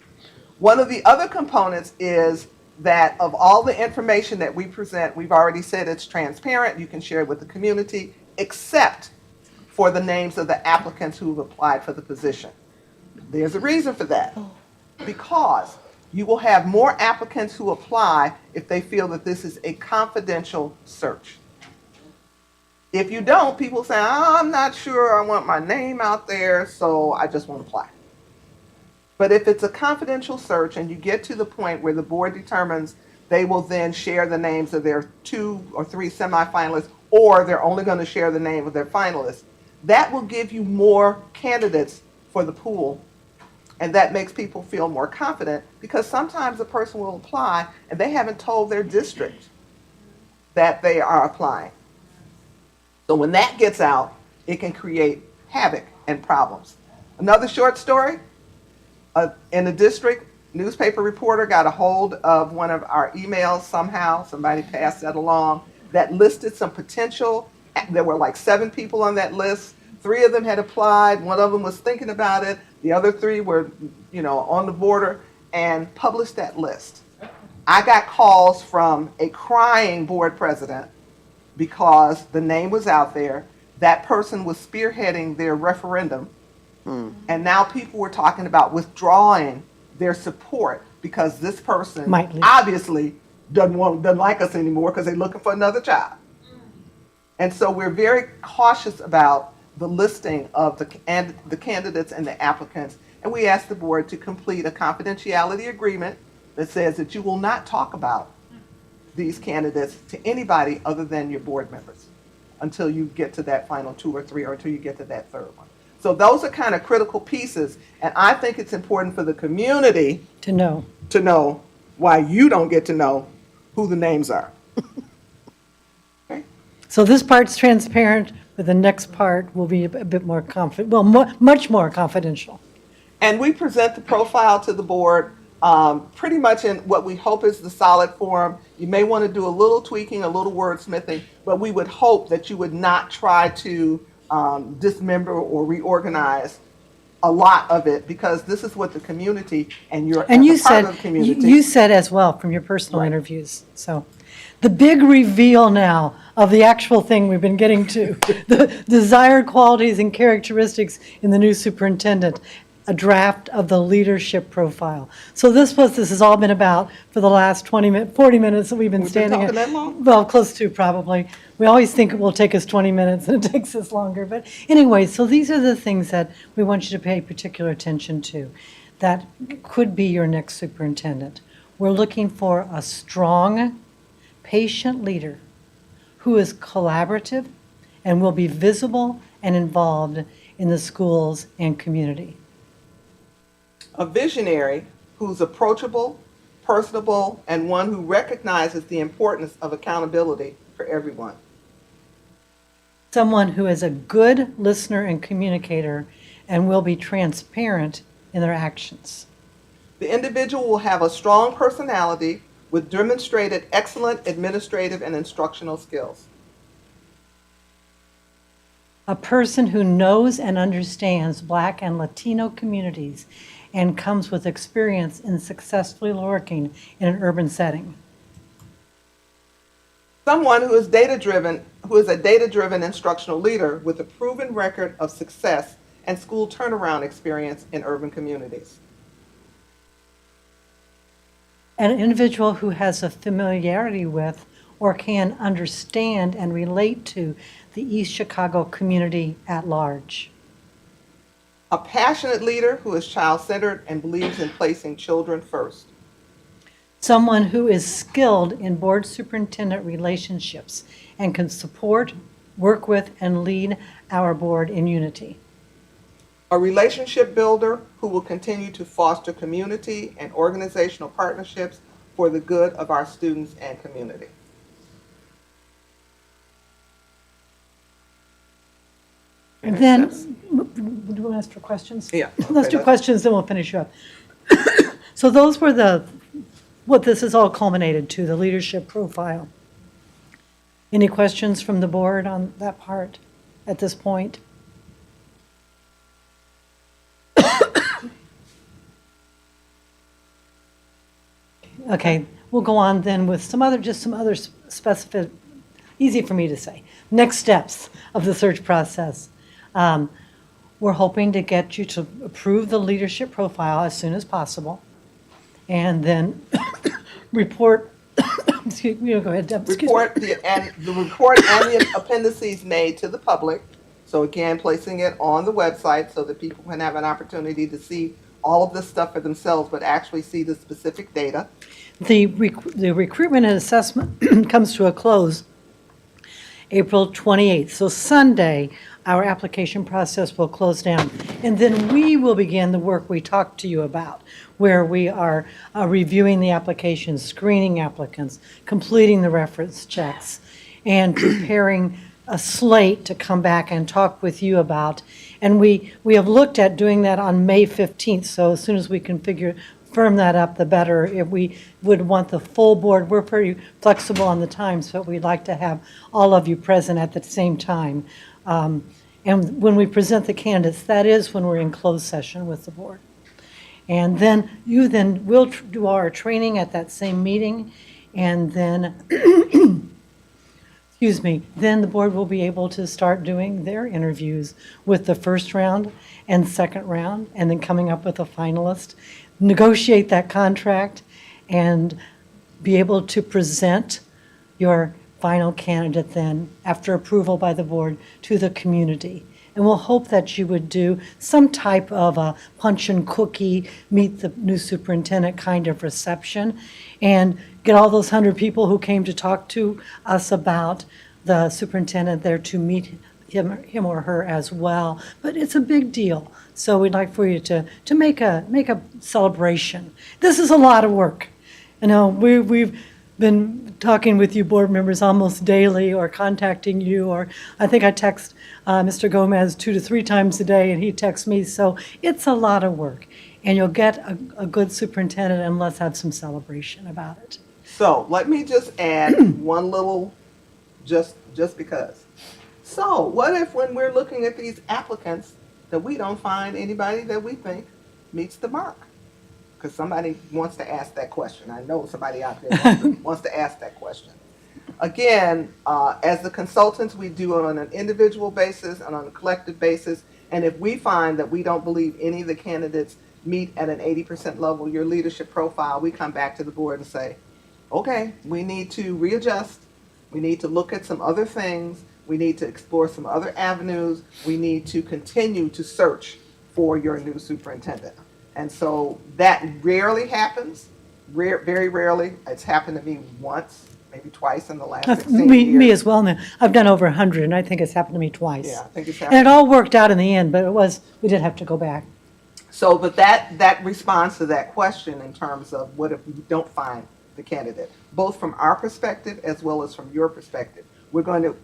One of the other components is that of all the information that we present, we've already said it's transparent, you can share it with the community, except for the names of the applicants who have applied for the position. There's a reason for that. because you will have more applicants who apply if they feel that this is a confidential search. If you don't, people say, oh, I'm not sure, I want my name out there, so I just won't apply. But if it's a confidential search and you get to the point where the board determines they will then share the names of their 2 or 3 semifinalists, or they're only going to share the name of their finalists, that will give you more candidates for the pool. And that makes people feel more confident, because sometimes a person will apply and they haven't told their district that they are applying. So when that gets out, it can create havoc and problems. Another short story, in the district, newspaper reporter got a hold of one of our emails somehow, somebody passed that along, that listed some potential. There were like 7 people on that list. 3 of them had applied, 1 of them was thinking about it, the other 3 were, on the border, and published that list. I got calls from a crying board president because the name was out there. That person was spearheading their referendum, and now people were talking about withdrawing their support because this person Might leave. obviously doesn't like us anymore because they're looking for another job. And so we're very cautious about the listing of the candidates and the applicants, and we ask the board to complete a confidentiality agreement that says that you will not talk about these candidates to anybody other than your board members until you get to that final 2 or 3, or until you get to that 3rd one. So those are kind of critical pieces, and I think it's important for the community To know. to know why you don't get to know who the names are. Okay? So this part's transparent, but the next part will be a bit more much more confidential. And we present the profile to the board pretty much in what we hope is the solid form. You may want to do a little tweaking, a little wordsmithing, but we would hope that you would not try to dismember or reorganize a lot of it, because this is what the community and you're And you as a part said, of the community. you said as well from your personal Right. interviews. So the big reveal now of the actual thing we've been getting to, the desired qualities and characteristics in the new superintendent, a draft of the leadership profile. So this has all been about for the last 40 minutes that we've been We've been standing. talking that long? Well, close to probably. We always think it will take us 20 minutes and it takes us longer. But anyway, so these are the things that we want you to pay particular attention to. That could be your next superintendent. We're looking for a strong, patient leader who is collaborative and will be visible and involved in the schools and community. A visionary who's approachable, personable, and one who recognizes the importance of accountability for everyone. Someone who is a good listener and communicator and will be transparent in their actions. The individual will have a strong personality with demonstrated excellent administrative and instructional skills. A person who knows and understands Black and Latino communities and comes with experience in successfully working in an urban setting. Someone who is data-driven, who is a data-driven instructional leader with a proven record of success and school turnaround experience in urban communities. An individual who has a familiarity with or can understand and relate to the East Chicago community at large. A passionate leader who is child-centered and believes in placing children first. Someone who is skilled in board superintendent relationships and can support, work with, and lead our board in unity. A relationship builder who will continue to foster community and organizational partnerships for the good of our students and community. And then, do you want to ask for questions? Yeah. Let's do questions, then we'll finish you up. So those were what this is all culminated to, the leadership profile. Any questions from the board on that part at this point? Okay, we'll go on then with some other specific, easy for me to say, next steps of the search process. We're hoping to get you to approve the leadership profile as soon as possible. and then report, excuse me, go ahead, Deb, excuse me. The report and the appendices made to the public. So again, placing it on the website so that people can have an opportunity to see all of this stuff for themselves, but actually see the specific data. The recruitment and assessment comes to a close April 28th. So Sunday, our application process will close down. And then we will begin the work we talked to you about, where we are reviewing the applications, screening applicants, completing the reference checks, and preparing a slate to come back and talk with you about. And we have looked at doing that on May 15th, so as soon as we can firm that up, the better. If we would want the full board, we're pretty flexible on the times, but we'd like to have all of you present at the same time. And when we present the candidates, that is when we're in closed session with the board. And then we'll do our training at that same meeting, and then, excuse me, then the board will be able to start doing their interviews with the first round and second round, and then coming up with a finalist, negotiate that contract, and be able to present your final candidate then, after approval by the board, to the community. And we'll hope that you would do some type of a punch and cookie, meet the new superintendent kind of reception, and get all those 100 people who came to talk to us about the superintendent there to meet him or her as well. But it's a big deal, so we'd like for you to make a celebration. This is a lot of work. You know, we've been talking with you board members almost daily, or contacting you, or I think I text Mr. Gomez 2 to 3 times a day, and he texts me, so it's a lot of work. And you'll get a good superintendent, and let's have some celebration about it. So let me just add one little, just because. So what if when we're looking at these applicants that we don't find anybody that we think meets the mark? Because somebody wants to ask that question. I know somebody out there wants to ask that question. Again, as the consultants, we do it on an individual basis and on a collective basis. And if we find that we don't believe any of the candidates meet at an 80% level your leadership profile, we come back to the board and say, okay, we need to readjust. We need to look at some other things. We need to explore some other avenues. We need to continue to search for your new superintendent. And so that rarely happens, very rarely. It's happened to me once, maybe twice in the last 16 years. Me as well now. I've done over 100, and I think it's happened to me twice. Yeah, I think it's And it happened. all worked out in the end, but we did have to go back. So, but that responds to that question in terms of what if we don't find the candidate, both from our perspective as well as from your perspective. We're going to,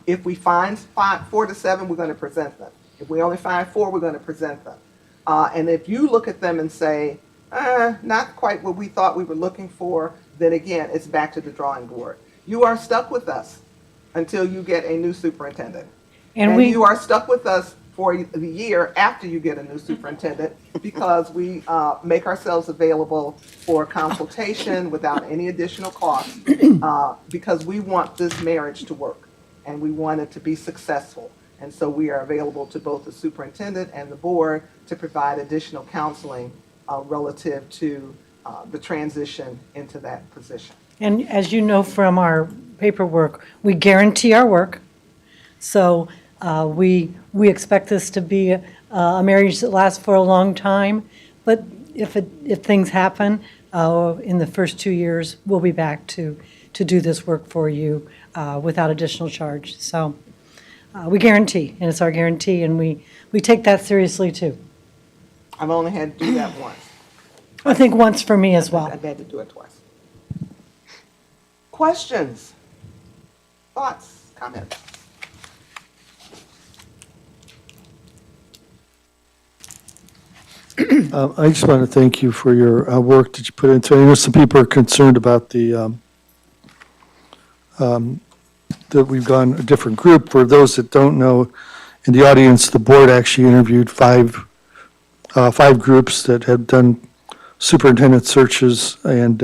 if we find 4 to 7, we're going to present them. If we only find 4, we're going to present them. And if you look at them and say, not quite what we thought we were looking for, then again, it's back to the drawing board. You are stuck with us until you get a new superintendent. And you are stuck with us for the year after you get a new superintendent, because we make ourselves available for consultation without any additional cost, because we want this marriage to work and we want it to be successful. And so we are available to both the superintendent and the board to provide additional counseling relative to the transition into that position. And as you know from our paperwork, we guarantee our work. So we expect this to be a marriage that lasts for a long time. But if things happen in the first 2 years, we'll be back to do this work for you without additional charge. So we guarantee, and it's our guarantee, and we take that seriously too. I've only had to do that once. I think once for me as well. I've had to do it twice. Questions? Thoughts? Comments? I just want to thank you for your work that you put into it. I know some people are concerned about that we've gone a different group. For those that don't know, in the audience, the board actually interviewed five groups that had done superintendent searches, and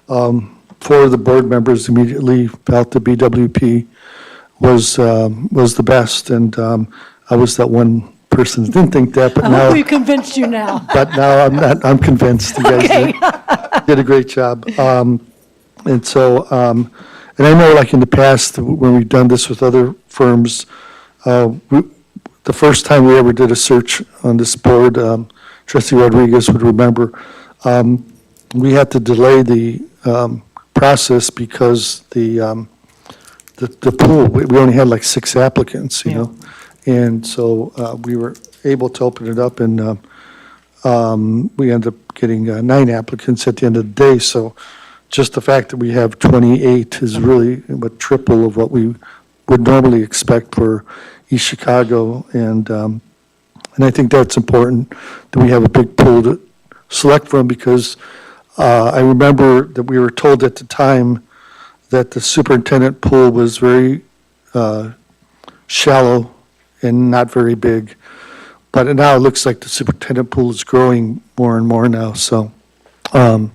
4 of the board members immediately felt the BWP was the best, and I was that one persons didn't think that, but I now, hope we convinced you now. I'm convinced. You guys Okay. did a great job. And so, and I know like in the past, when we've done this with other firms, the first time we ever did a search on this board, Trustee Rodriguez would remember, we had to delay the process because the pool, we only had like 6 applicants, you Yeah. know? And so we were able to open it up, and we ended up getting 9 applicants at the end of the day. So just the fact that we have 28 is really about triple of what we would normally expect for East Chicago. And I think that's important, that we have a big pool to select from, because I remember that we were told at the time that the superintendent pool was very shallow and not very big. But now it looks like the superintendent pool is growing more and more now, so.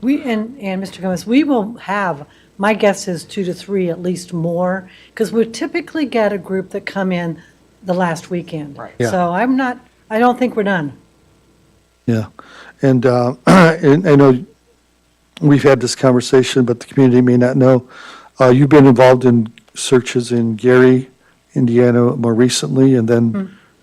We, and Mr. Gomez, we will have, my guess is 2 to 3, at least more, because we typically get a group that come in the last weekend. Right. Yeah. So I don't think we're done. Yeah, and and I know we've had this conversation, but the community may not know. You've been involved in searches in Gary, Indiana more recently, and then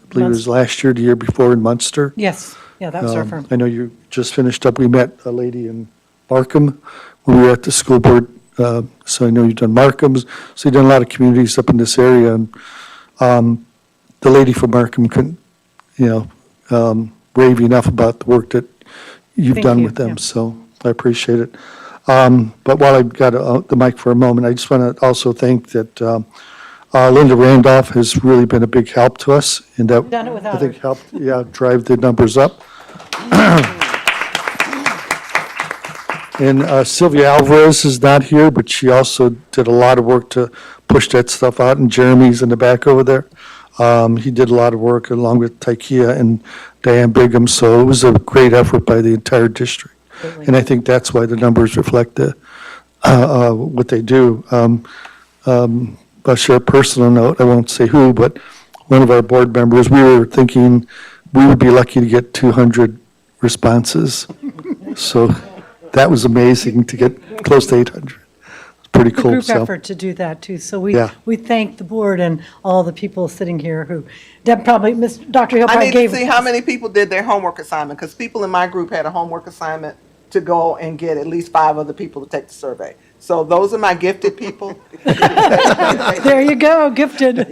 I believe it was last year, the year before in Munster. Yes, yeah, that was our firm. I know you just finished up, we met a lady in Markham when we were at the school board, so I know you've done Markham's, so you've done a lot of communities up in this area, and the lady from Markham couldn't, rave enough about the work that you've Thank done you, with them, yeah. so I appreciate it. But while I've got the mic for a moment, I just want to also thank that Linda Randolph has really been a big help to us, and that Done it without I think her. helped, drive the numbers up. And Sylvia Alvarez is not here, but she also did a lot of work to push that stuff out, and Jeremy's in the back over there. He did a lot of work along with Taikia and Diane Bigham, so it was a great effort by the entire district. And I think that's why the numbers reflect what they do. I'll share a personal note, I won't say who, but one of our board members, we were thinking we would be lucky to get 200 responses. So that was amazing to get close to 800. It's pretty The cool, group so. effort to do that, too. So Yeah. we thank the board and all the people sitting here who, Deb probably, Dr. Hill I probably need to gave. see how many people did their homework assignment, because people in my group had a homework assignment to go and get at least 5 other people to take the survey. So those are my gifted people. There you go, gifted.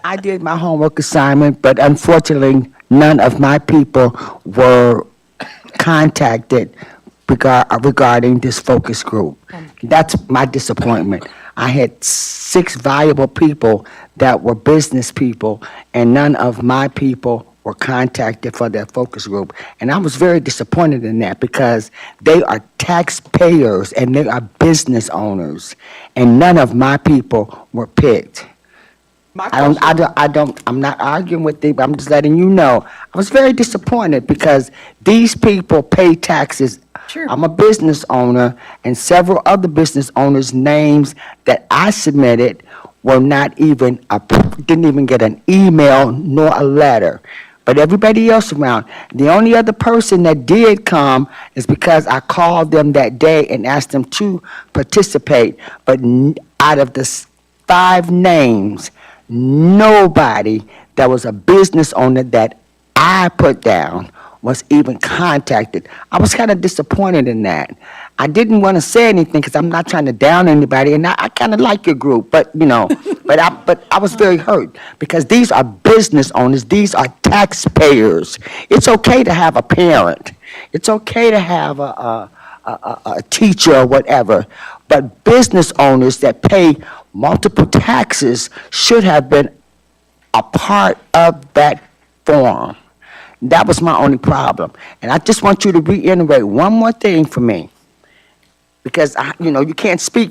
I did my homework assignment, but unfortunately, none of my people were contacted regarding this focus group. That's my disappointment. I had 6 valuable people that were business people, and none of my people were contacted for their focus group. And I was very disappointed in that, because they are taxpayers and they are business owners, and none of my people were picked. My question- I'm not arguing with you, but I'm just letting you know. I was very disappointed because these people pay taxes. Sure. I'm a business owner, and several other business owners' names that I submitted were not even, didn't even get an email nor a letter. But everybody else around, the only other person that did come is because I called them that day and asked them to participate. But out of the 5 names, nobody that was a business owner that I put down was even contacted. I was kind of disappointed in that. I didn't want to say anything because I'm not trying to down anybody, and I kind of like your group, but but I was very hurt because these are business owners, these are taxpayers. It's okay to have a parent, it's okay to have a teacher or whatever, but business owners that pay multiple taxes should have been a part of that forum. That was my only problem. And I just want you to reiterate one more thing for me. Because, you can't speak,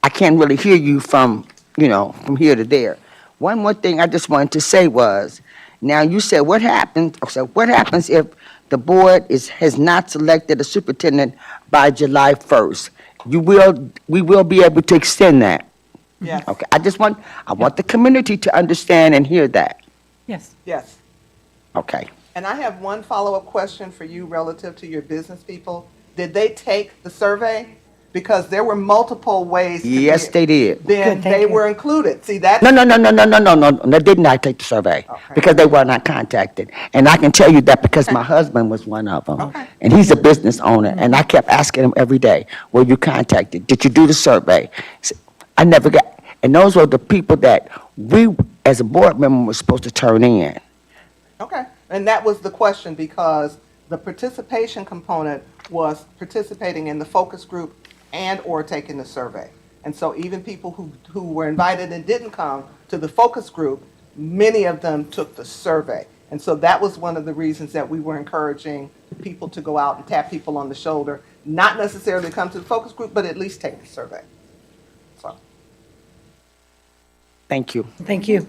I can't really hear you from here to there. One more thing I just wanted to say was, now you said what happens if the board has not selected a superintendent by July 1st? We will be able to extend that. Yes, Okay, I want the community to understand and hear that. Yes. yes. Okay. And I have one follow-up question for you relative to your business people. Did they take the survey? Because there were multiple ways to Yes, get- they did. Then Good, thank they you. were included. See, that's. No, they did not take the survey Okay. because they were not contacted. And I can tell you that because my husband was one of them. Okay. And he's a business owner, and I kept asking him every day, were you contacted? Did you do the survey? I never got, and those were the people that we, as a board member, were supposed to turn in. Okay, and that was the question because the participation component was participating in the focus group and/or taking the survey. And so even people who were invited and didn't come to the focus group, many of them took the survey. And so that was one of the reasons that we were encouraging people to go out and tap people on the shoulder, not necessarily come to the focus group, but at least take the survey. So. Thank you. Thank you.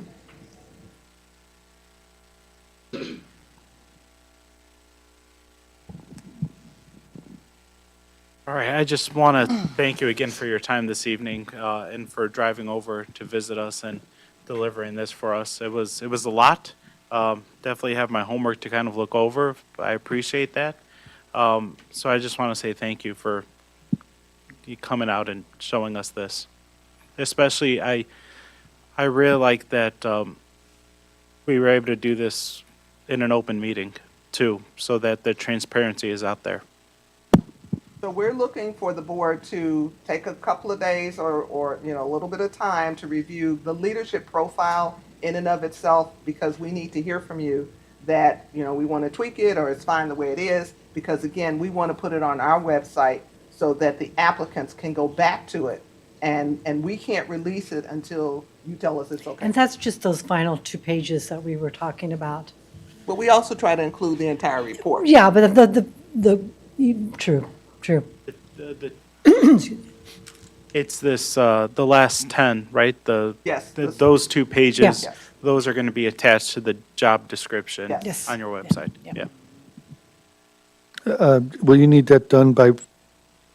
All right, I just want to thank you again for your time this evening and for driving over to visit us and delivering this for us. It was a lot. Definitely have my homework to kind of look over. I appreciate that. So I just want to say thank you for you coming out and showing us this. Especially, I really like that we were able to do this in an open meeting too, so that the transparency is out there. So we're looking for the board to take a couple of days or a little bit of time to review the leadership profile in and of itself, because we need to hear from you that, we want to tweak it or it's fine the way it is, because again, we want to put it on our website so that the applicants can go back to it, and we can't release it until you tell us it's okay. And that's just those final 2 pages that we were talking about. But we also try to include the entire report. Yeah, but true. It's this, the last 10, right? Yes. Those 2 pages, Yes. those are going to be attached to the job description Yes. Yes. on your website. Yeah. Yeah. Will you need that done by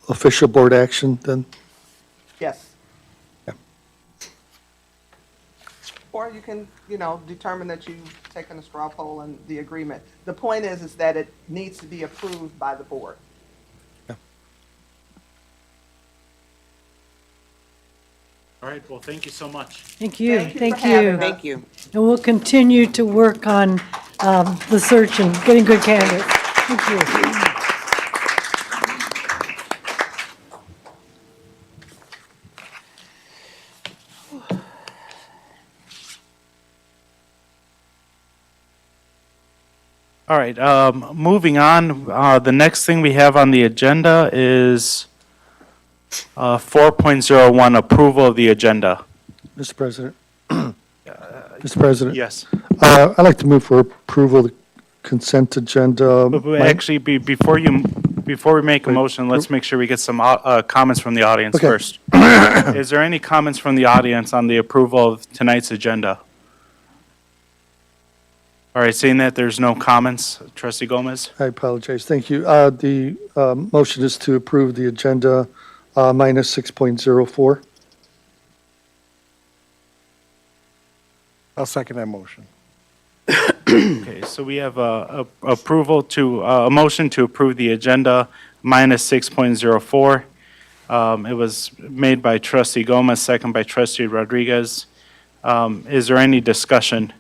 official board action then? Yes. Yeah. Or you can, determine that you've taken a straw poll and the agreement. The point is that it needs to be approved by the board. All right, well, thank you so much. Thank you. Thank you for Thank having you. us. Thank you. And we'll continue to work on the search and getting good candidates. Thank you. All right, moving on, the next thing we have on the agenda is 4.01, approval of the agenda. Mr. President? Mr. President? Yes. I'd like to move for approval of the consent agenda. But actually, before we make a Wait. motion, let's make sure we get some comments from the audience Okay. first. Is there any comments from the audience on the approval of tonight's agenda? All right, seeing that there's no comments, Trustee Gomez? I apologize. Thank you. The motion is to approve the agenda minus 6.04. I'll second that motion. Okay, so we have a motion to approve the agenda minus 6.04. It was made by Trustee Gomez, second by Trustee Rodriguez. Is there any discussion?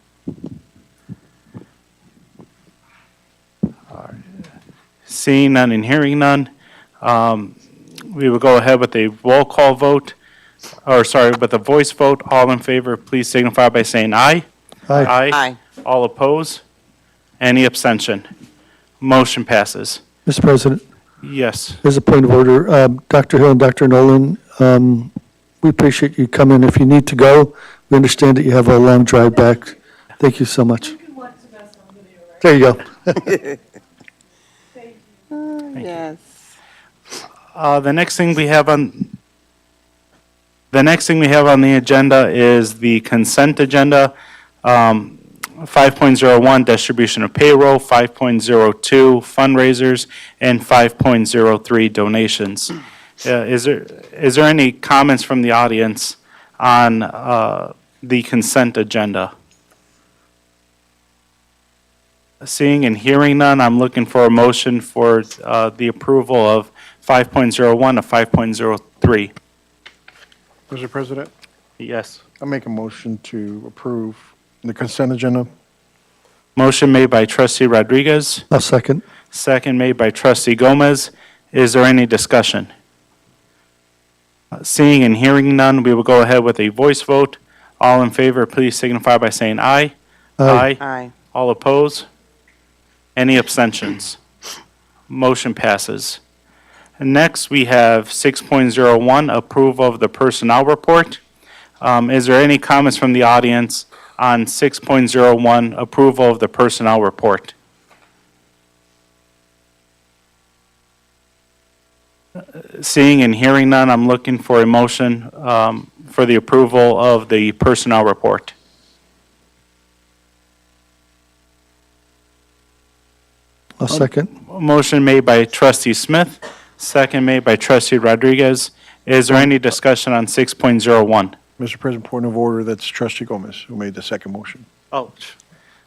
Seeing none and hearing none, we will go ahead with a roll call vote, with a voice vote. All in favor, please signify by saying aye. Aye. Aye. All oppose? Any abstention? Motion passes. Mr. President, Yes. as a point of order, Dr. Hill and Dr. Nolan, we appreciate you coming. If you need to go, we understand that you have a long drive back. Thank you so much. There you go. Yes. The next thing we have on the agenda is the consent agenda. 5.01, distribution of payroll, 5.02, fundraisers, and 5.03, donations. Is there any comments from the audience on the consent agenda? Seeing and hearing none, I'm looking for a motion for the approval of 5.01 to 5.03. Mr. President, Yes. I make a motion to approve the consent agenda. Motion made by Trustee Rodriguez, I'll second. second made by Trustee Gomez. Is there any discussion? Seeing and hearing none, we will go ahead with a voice vote. All in favor, please signify by saying aye. Aye. All opposed? Any abstentions? Motion passes. Next, we have 6.01, approval of the personnel report. Is there any comments from the audience on 6.01, approval of the personnel report? Seeing and hearing none, I'm looking for a motion for the approval of the personnel report. I'll second. Motion made by Trustee Smith, second made by Trustee Rodriguez. Is there any discussion on 6.01? Mr. President, point of order, that's Trustee Gomez who made the second motion. Oh,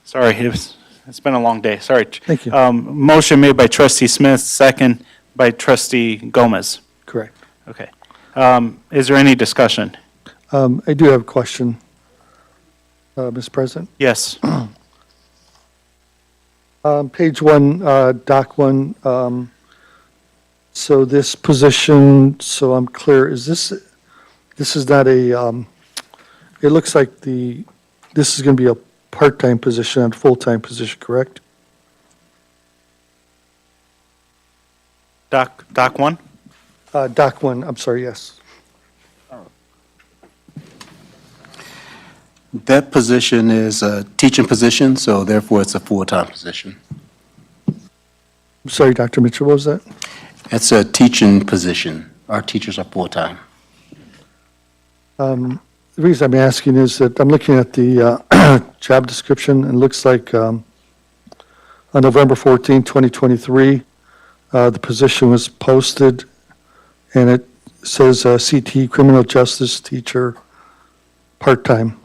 sorry, it's been a long day, sorry. Thank you. Motion made by Trustee Smith, second by Trustee Gomez. Correct. Okay. Is there any discussion? I do have a question, Mr. President. Yes. Page 1, Doc 1, so this position, so I'm clear, is this is not a, it looks like this is going to be a part-time position and full-time position, correct? Doc 1? Doc 1, I'm sorry, yes. That position is a teaching position, so therefore it's a full-time position. I'm sorry, Dr. Mitchell, what was that? It's a teaching position. Our teachers are full-time. The reason I'm asking is that I'm looking at the job description, and it looks like on November 14, 2023, the position was posted, and it says CT, criminal justice teacher, part-time.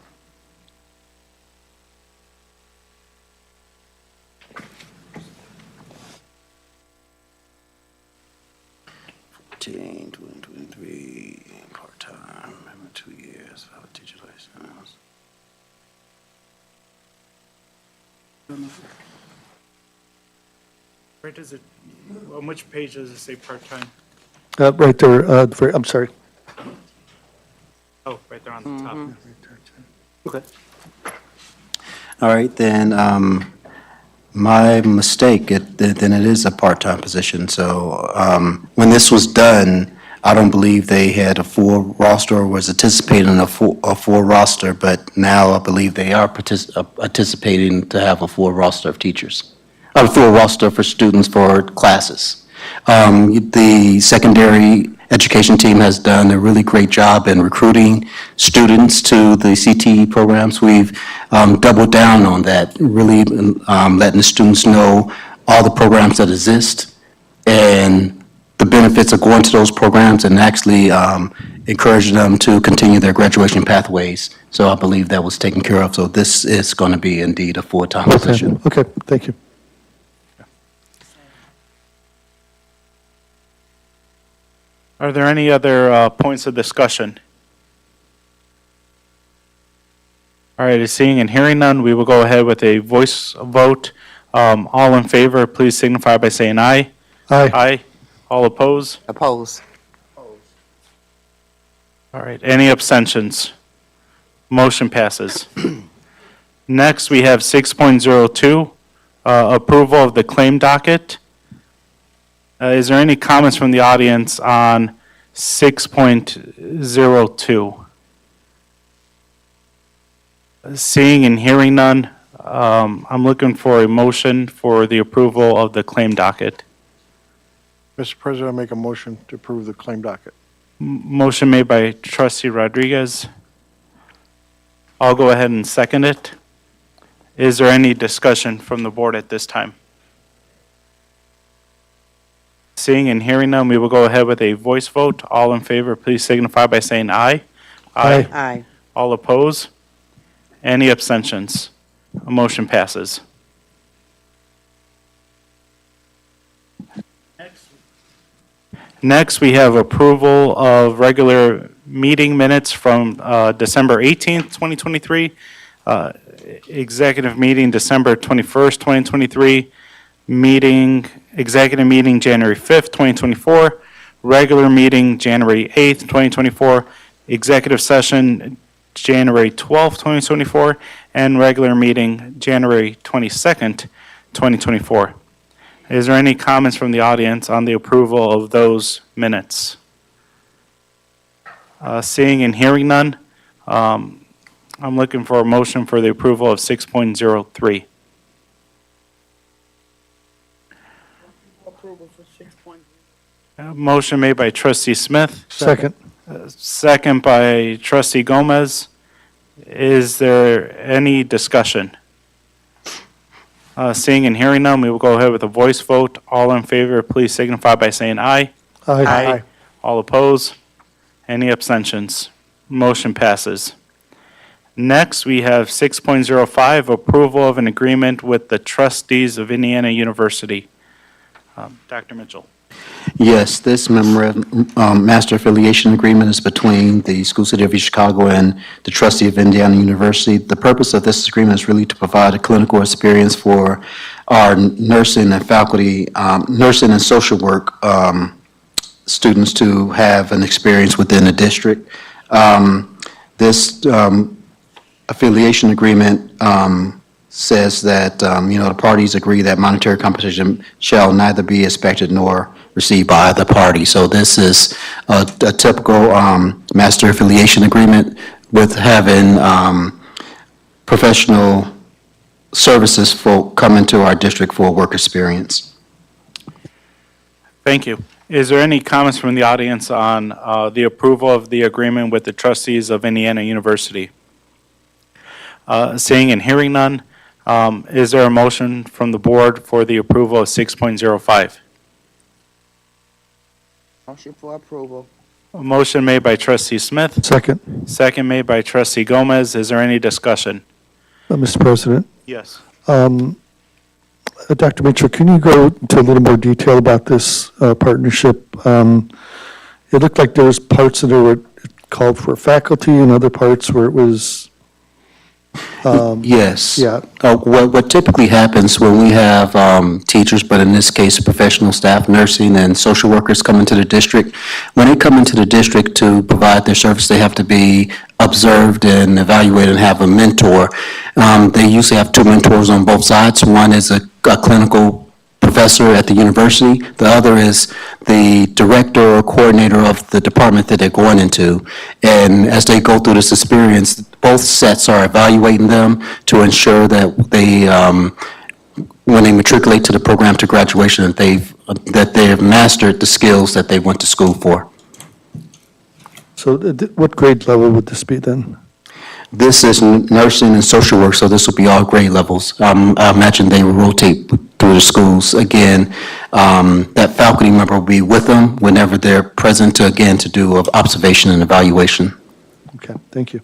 Part-time, 2 years, 2 license. Where does it, on which page does it say part-time? Right there, I'm sorry. Oh, right there on the top. Okay. All right, then, my mistake, then it is a part-time position. So when this was done, I don't believe they had a full roster or was anticipating a full roster, but now I believe they are anticipating to have a full roster of teachers, a full roster for students for classes. The secondary education team has done a really great job in recruiting students to the CTE programs. We've doubled down on that, really letting the students know all the programs that exist and the benefits of going to those programs and actually encouraging them to continue their graduation pathways. So I believe that was taken care of. So this is going to be indeed a full-time position. Okay, thank you. Are there any other points of discussion? All right, seeing and hearing none, we will go ahead with a voice vote. All in favor, please signify by saying aye. Aye. Aye. All opposed? Oppose. All right, any abstentions? Motion passes. Next, we have 6.02, approval of the claim docket. Is there any comments from the audience on 6.02? Seeing and hearing none, I'm looking for a motion for the approval of the claim docket. Mr. President, I make a motion to approve the claim docket. Motion made by Trustee Rodriguez. I'll go ahead and second it. Is there any discussion from the board at this time? Seeing and hearing none, we will go ahead with a voice vote. All in favor, please signify by saying aye. Aye. Aye. All opposed? Any abstentions? A motion passes. Next, we have approval of regular meeting minutes from December 18th, 2023, executive meeting December 21st, 2023, executive meeting January 5th, 2024, regular meeting January 8th, 2024, executive session January 12th, 2024, and regular meeting January 22nd, 2024. Is there any comments from the audience on the approval of those minutes? Seeing and hearing none, I'm looking for a motion for the approval of 6.03. Motion made by Trustee Smith, Second. second by Trustee Gomez. Is there any discussion? Seeing and hearing none, we will go ahead with a voice vote. All in favor, please signify by saying aye. Aye. All opposed? Any abstentions? Motion passes. Next, we have 6.05, approval of an agreement with the trustees of Indiana University. Dr. Mitchell. Yes, this master affiliation agreement is between the School City of East Chicago and the trustee of Indiana University. The purpose of this agreement is really to provide a clinical experience for our nursing and faculty, nursing and social work students to have an experience within the district. This affiliation agreement says that, the parties agree that monetary compensation shall neither be expected nor received by either party. So this is a typical master affiliation agreement with having professional services folk come into our district for work experience. Thank you. Is there any comments from the audience on the approval of the agreement with the trustees of Indiana University? Seeing and hearing none, is there a motion from the board for the approval of 6.05? Motion for approval. A motion made by Trustee Smith, Second. second made by Trustee Gomez. Is there any discussion? Mr. President, Yes. Dr. Mitchell, can you go into a little more detail about this partnership? It looked like there was parts that were called for faculty and other parts where it was, Yes. yeah. What typically happens when we have teachers, but in this case, professional staff, nursing and social workers come into the district, when they come into the district to provide their service, they have to be observed and evaluated and have a mentor. They usually have two mentors on both sides. One is a clinical professor at the university. The other is the director or coordinator of the department that they're going into. And as they go through this experience, both sets are evaluating them to ensure that they, when they matriculate to the program to graduation, that they have mastered the skills that they went to school for. So what grade level would this be then? This is nursing and social work, so this will be all grade levels. I imagine they will rotate through the schools. Again, that faculty member will be with them whenever they're present to do observation and evaluation. Okay, thank you.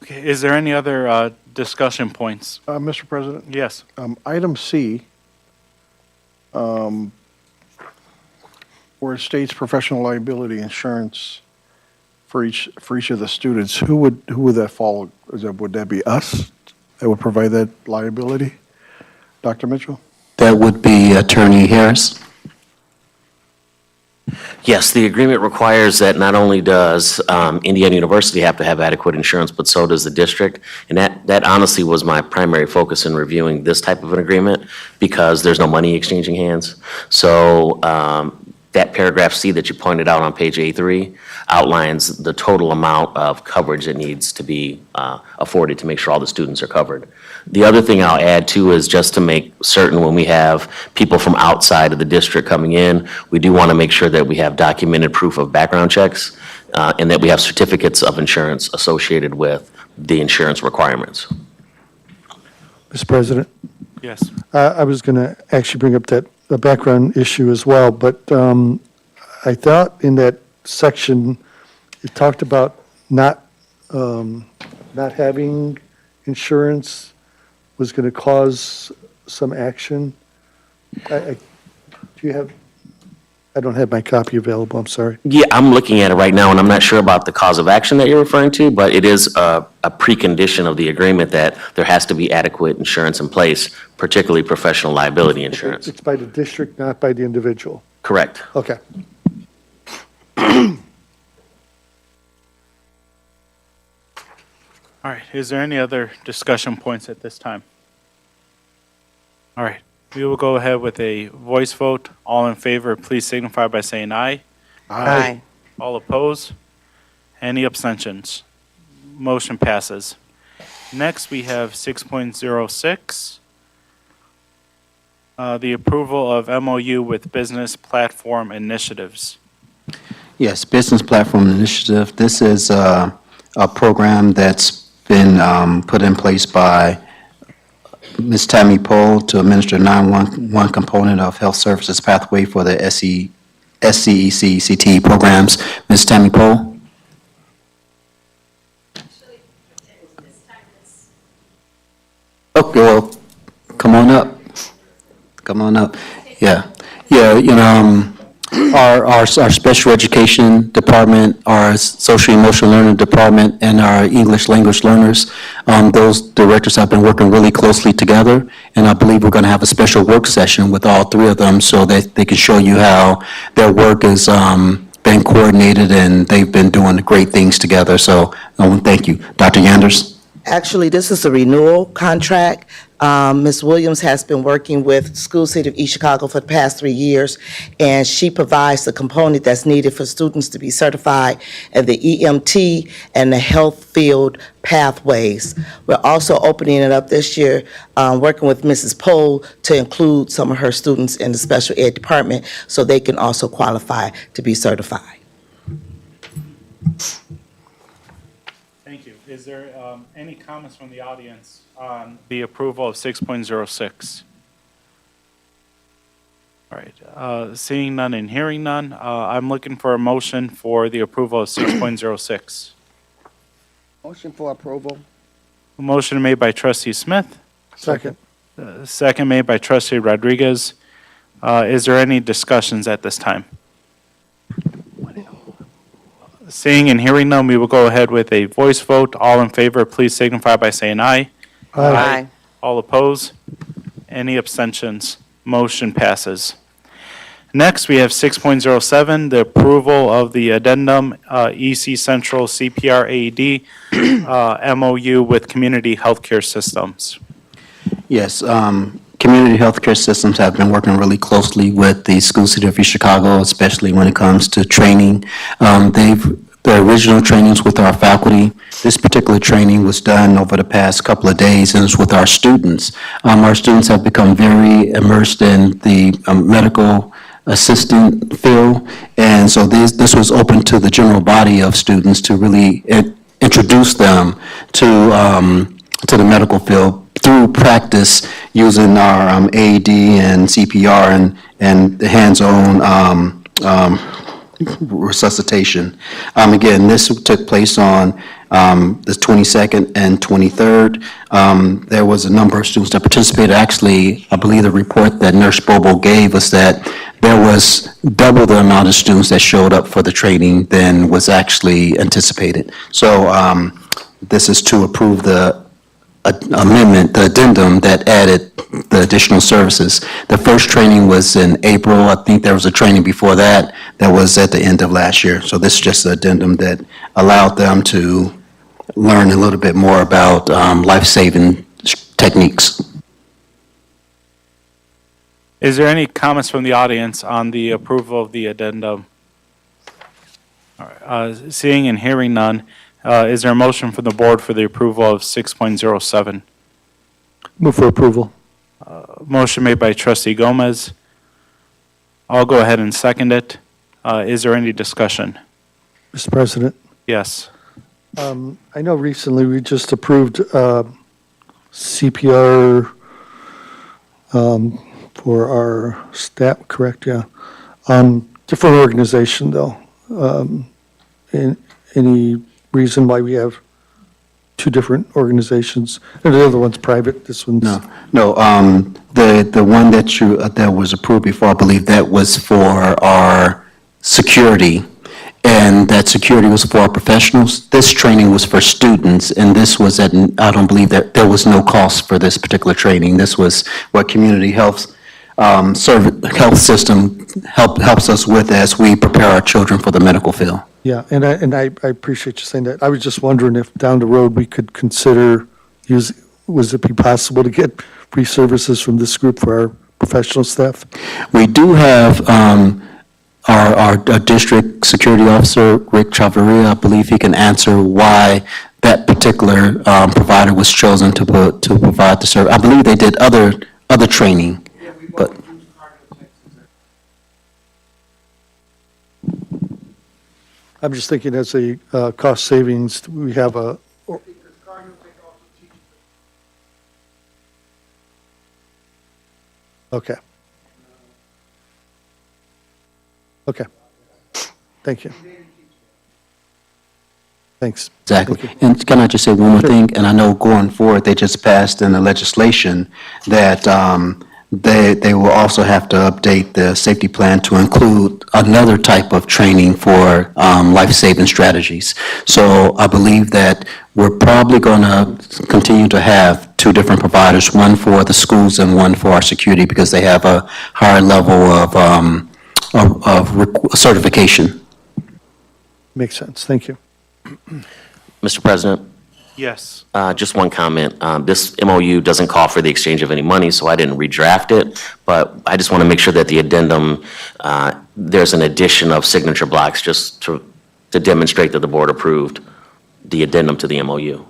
Okay, is there any other discussion points? Mr. President, Yes. item C, where it states professional liability insurance for each of the students, who would that fall? Would that be us that would provide that liability? Dr. Mitchell? That would be Attorney Harris. Yes, the agreement requires that not only does Indiana University have to have adequate insurance, but so does the district. And that honestly was my primary focus in reviewing this type of an agreement, because there's no money exchanging hands. So that paragraph C that you pointed out on page A3 outlines the total amount of coverage that needs to be afforded to make sure all the students are covered. The other thing I'll add too is just to make certain when we have people from outside of the district coming in, we do want to make sure that we have documented proof of background checks and that we have certificates of insurance associated with the insurance requirements. Mr. President? Yes. I was going to actually bring up the background issue as well, but I thought in that section, it talked about not having insurance was going to cause some action. Do you have, I don't have my copy available, I'm sorry. Yeah, I'm looking at it right now, and I'm not sure about the cause of action that you're referring to, but it is a precondition of the agreement that there has to be adequate insurance in place, particularly professional liability insurance. It's by the district, not by the individual. Correct. Okay. All right, is there any other discussion points at this time? All right, we will go ahead with a voice vote. All in favor, please signify by saying aye. Aye. All opposed? Any abstentions? Motion passes. Next, we have 6.06, the approval of MOU with Business Platform Initiatives. Yes, Business Platform Initiative. This is a program that's been put in place by Ms. Tammy Pohl to administer 911 component of Health Services Pathway for the SCEC CTE programs. Ms. Tammy Pohl? Okay, well, come on up. Come on up. Yeah, yeah, you know, our special education department, our social emotional learning department, and our English language learners, those directors have been working really closely together, and I believe we're going to have a special work session with all three of them so that they can show you how their work has been coordinated and they've been doing great things together. So, thank you. Dr. Yanders? Actually, this is a renewal contract. Ms. Williams has been working with School City of East Chicago for the past 3 years, and she provides the component that's needed for students to be certified in the EMT and the health field pathways. We're also opening it up this year, working with Mrs. Pohl to include some of her students in the special ed department so they can also qualify to be certified. Thank you. Is there any comments from the audience on the approval of 6.06? All right, seeing none and hearing none, I'm looking for a motion for the approval of 6.06. Motion for approval. A motion made by trustee Smith, Second. second made by trustee Rodriguez. Is there any discussions at this time? Seeing and hearing none, we will go ahead with a voice vote. All in favor, please signify by saying aye. Aye. All opposed? Any abstentions? Motion passes. Next, we have 6.07, the approval of the addendum EC Central CPR AED MOU with Community Healthcare Systems. Yes, community healthcare systems have been working really closely with the School City of East Chicago, especially when it comes to training. The original trainings with our faculty, this particular training was done over the past couple of days and it's with our students. Our students have become very immersed in the medical assistant field, and so this was open to the general body of students to really introduce them to the medical field through practice using our AED and CPR and the hands-on resuscitation. Again, this took place on the 22nd and 23rd. There was a number of students that participated. Actually, I believe the report that Nurse Bobo gave us that there was double the amount of students that showed up for the training than was actually anticipated. So this is to approve the amendment, the addendum that added the additional services. The first training was in April. I think there was a training before that that was at the end of last year. So this is just the addendum that allowed them to learn a little bit more about life-saving techniques. Is there any comments from the audience on the approval of the addendum? All right, seeing and hearing none, is there a motion from the board for the approval of 6.07? Move for approval. Motion made by trustee Gomez. I'll go ahead and second it. Is there any discussion? Mr. President, Yes. I know recently we just approved CPR for our staff, correct? Yeah. Different organization, though. Any reason why we have two different organizations? And the other one's private, this one's? No, the one that that was approved before, I believe that was for our security, and that security was for our professionals. This training was for students, and this was I don't believe that there was no cost for this particular training. This was what community health, health system helps us with as we prepare our children for the medical field. Yeah, and I appreciate you saying that. I was just wondering if down the road we could consider was it be possible to get free services from this group for our professional staff? We do have our district security officer, Rick Chavarria. I believe he can answer why that particular provider was chosen to provide the service. I believe they did other training, but. I'm just thinking as a cost savings, we have a. Okay. Okay. Thank you. Thanks. Exactly. Thank you. And can I just say one more Sure. thing? And I know going forward, they just passed in the legislation that they will also have to update the safety plan to include another type of training for life-saving strategies. So I believe that we're probably going to continue to have two different providers, one for the schools and one for our security, because they have a higher level of certification. Makes sense. Thank you. Mr. President, Yes. just one comment. This MOU doesn't call for the exchange of any money, so I didn't redraft it, but I just want to make sure that the addendum, there's an addition of signature blocks just to demonstrate that the board approved the addendum to the MOU.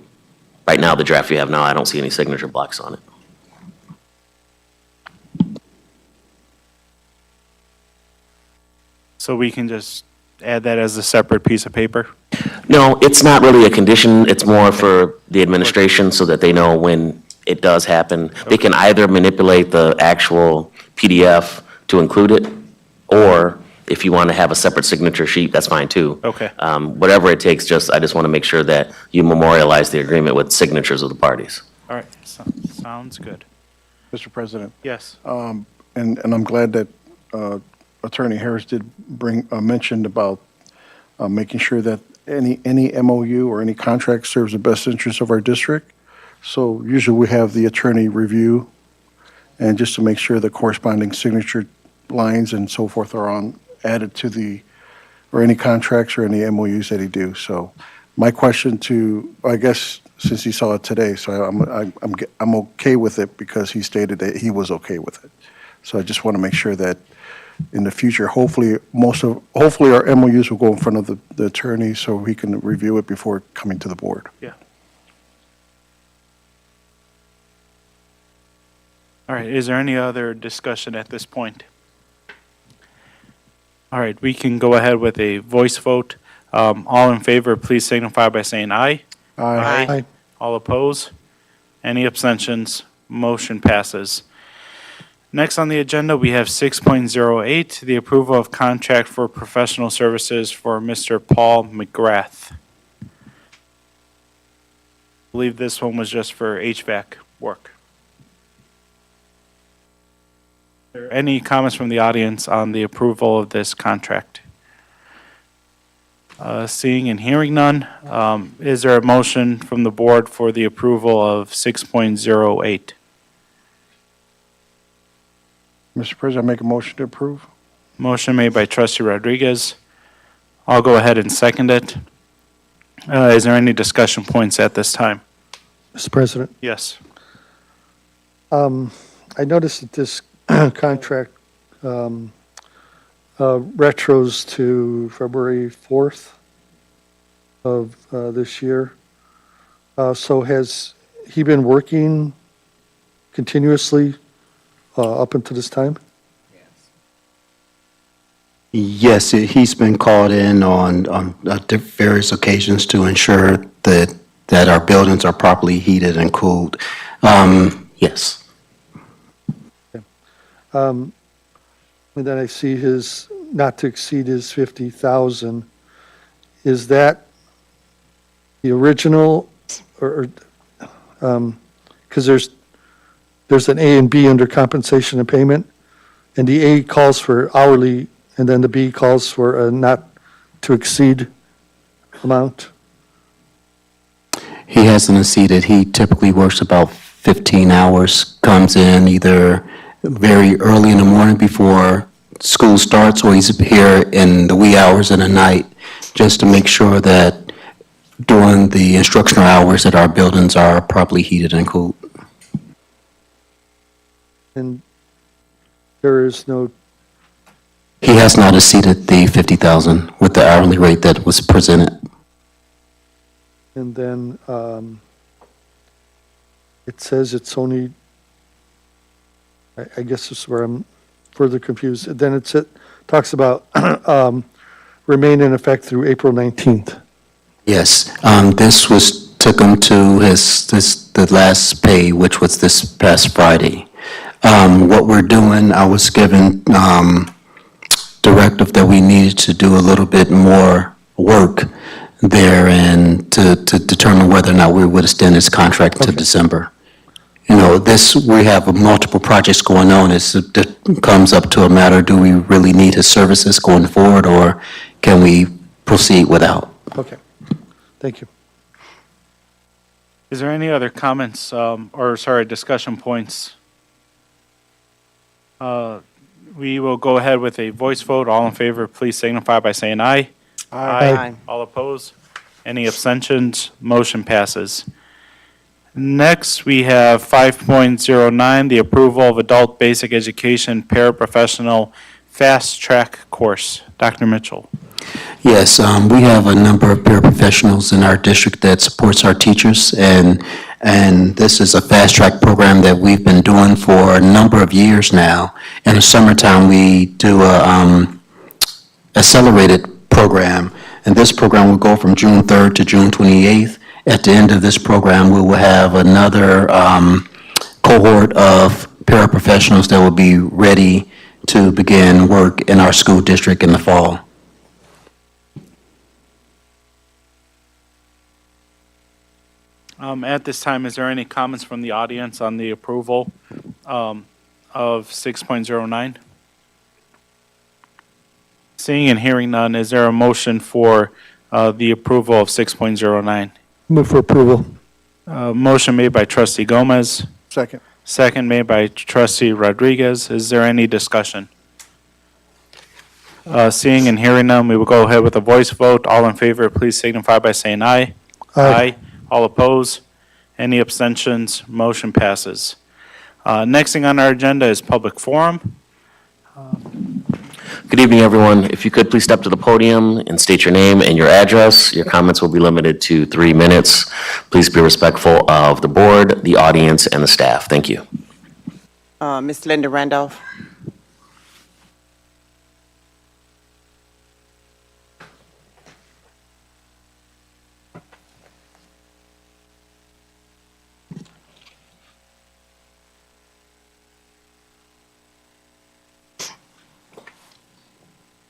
Right now, the draft you have now, I don't see any signature blocks on it. So we can just add that as a separate piece of paper? No, it's not really a condition. It's more for the administration so that they know when it does happen. They can either manipulate the actual PDF to include it, or if you want to have a separate signature sheet, that's fine too. Okay. Whatever it takes, I just want to make sure that you memorialize the agreement with signatures of the parties. All right, sounds good. Mr. President, Yes. and I'm glad that Attorney Harris did mentioned about making sure that any MOU or any contract serves the best interest of our district. So usually we have the attorney review, and just to make sure the corresponding signature lines and so forth are added to or any contracts or any MOUs that he do. So my question I guess, since he saw it today, so I'm okay with it because he stated that he was okay with it. So I just want to make sure that in the future, hopefully our MOUs will go in front of the attorney so he can review it before coming to the board. Yeah. All right, is there any other discussion at this point? All right, we can go ahead with a voice vote. All in favor, please signify by saying aye. Aye. All oppose? Any abstentions? Motion passes. Next on the agenda, we have 6.08, the approval of contract for professional services for Mr. Paul McGrath. I believe this one was just for HVAC work. Are there any comments from the audience on the approval of this contract? Seeing and hearing none, is there a motion from the board for the approval of 6.08? Mr. President, I make a motion to approve. Motion made by Trustee Rodriguez. I'll go ahead and second it. Is there any discussion points at this time? Mr. President, Yes. I noticed that this contract retros to February 4th of this year. So has he been working continuously up until this time? Yes, he's been called in on various occasions to ensure that our buildings are properly heated and cooled. Yes. And then I see his, not to exceed his 50,000. Is that the original because there's an A and B under compensation and payment, and the A calls for hourly, and then the B calls for a not to exceed amount. He hasn't exceeded. He typically works about 15 hours, comes in either very early in the morning before school starts, or he's here in the wee hours of the night, just to make sure that during the instructional hours that our buildings are properly heated and cooled. And there is no, He has not exceeded the 50,000 with the hourly rate that was presented. and then it says it's only, I guess this is where I'm further confused. Then it talks about remain in effect through April 19th. Yes, this took him to the last pay, which was this past Friday. What we're doing, I was given directive that we needed to do a little bit more work there and to determine whether or not we would extend this contract to December. You know, we have multiple projects going on. It comes up to a matter, do we really need his services going forward, or can we proceed without? Okay, thank you. Is there any other comments, discussion points? We will go ahead with a voice vote. All in favor, please signify by saying aye. Aye. All opposed? Any abstentions? Motion passes. Next, we have 5.09, the approval of adult basic education paraprofessional fast track course. Dr. Mitchell. Yes, we have a number of paraprofessionals in our district that supports our teachers, and this is a fast-track program that we've been doing for a number of years now. In the summertime, we do a accelerated program, and this program will go from June 3rd to June 28th. At the end of this program, we will have another cohort of paraprofessionals that will be ready to begin work in our school district in the fall. At this time, is there any comments from the audience on the approval of 6.09? Seeing and hearing none, is there a motion for the approval of 6.09? Move for approval. Motion made by Trustee Gomez, Second. second made by Trustee Rodriguez. Is there any discussion? Seeing and hearing none, we will go ahead with a voice vote. All in favor, please signify by saying aye. All opposed? Any abstentions? Motion passes. Next thing on our agenda is public forum. Good evening, everyone. If you could please step to the podium and state your name and your address. Your comments will be limited to 3 minutes. Please be respectful of the board, the audience, and the staff. Thank you. Ms. Linda Randolph.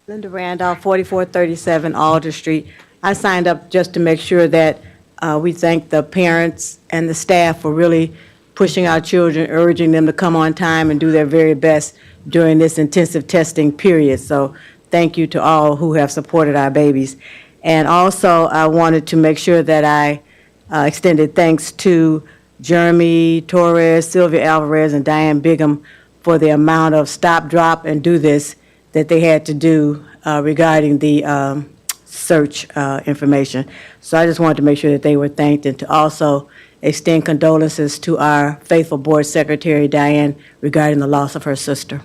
Linda Randolph, 4437 Alder Street. I signed up just to make sure that we thank the parents and the staff for really pushing our children, urging them to come on time and do their very best during this intensive testing period. So thank you to all who have supported our babies. And also, I wanted to make sure that I extended thanks to Jeremy Torres, Sylvia Alvarez, and Diane Bigham for the amount of stop, drop, and do this that they had to do regarding the search information. So I just wanted to make sure that they were thanked, and to also extend condolences to our faithful board secretary, Diane, regarding the loss of her sister.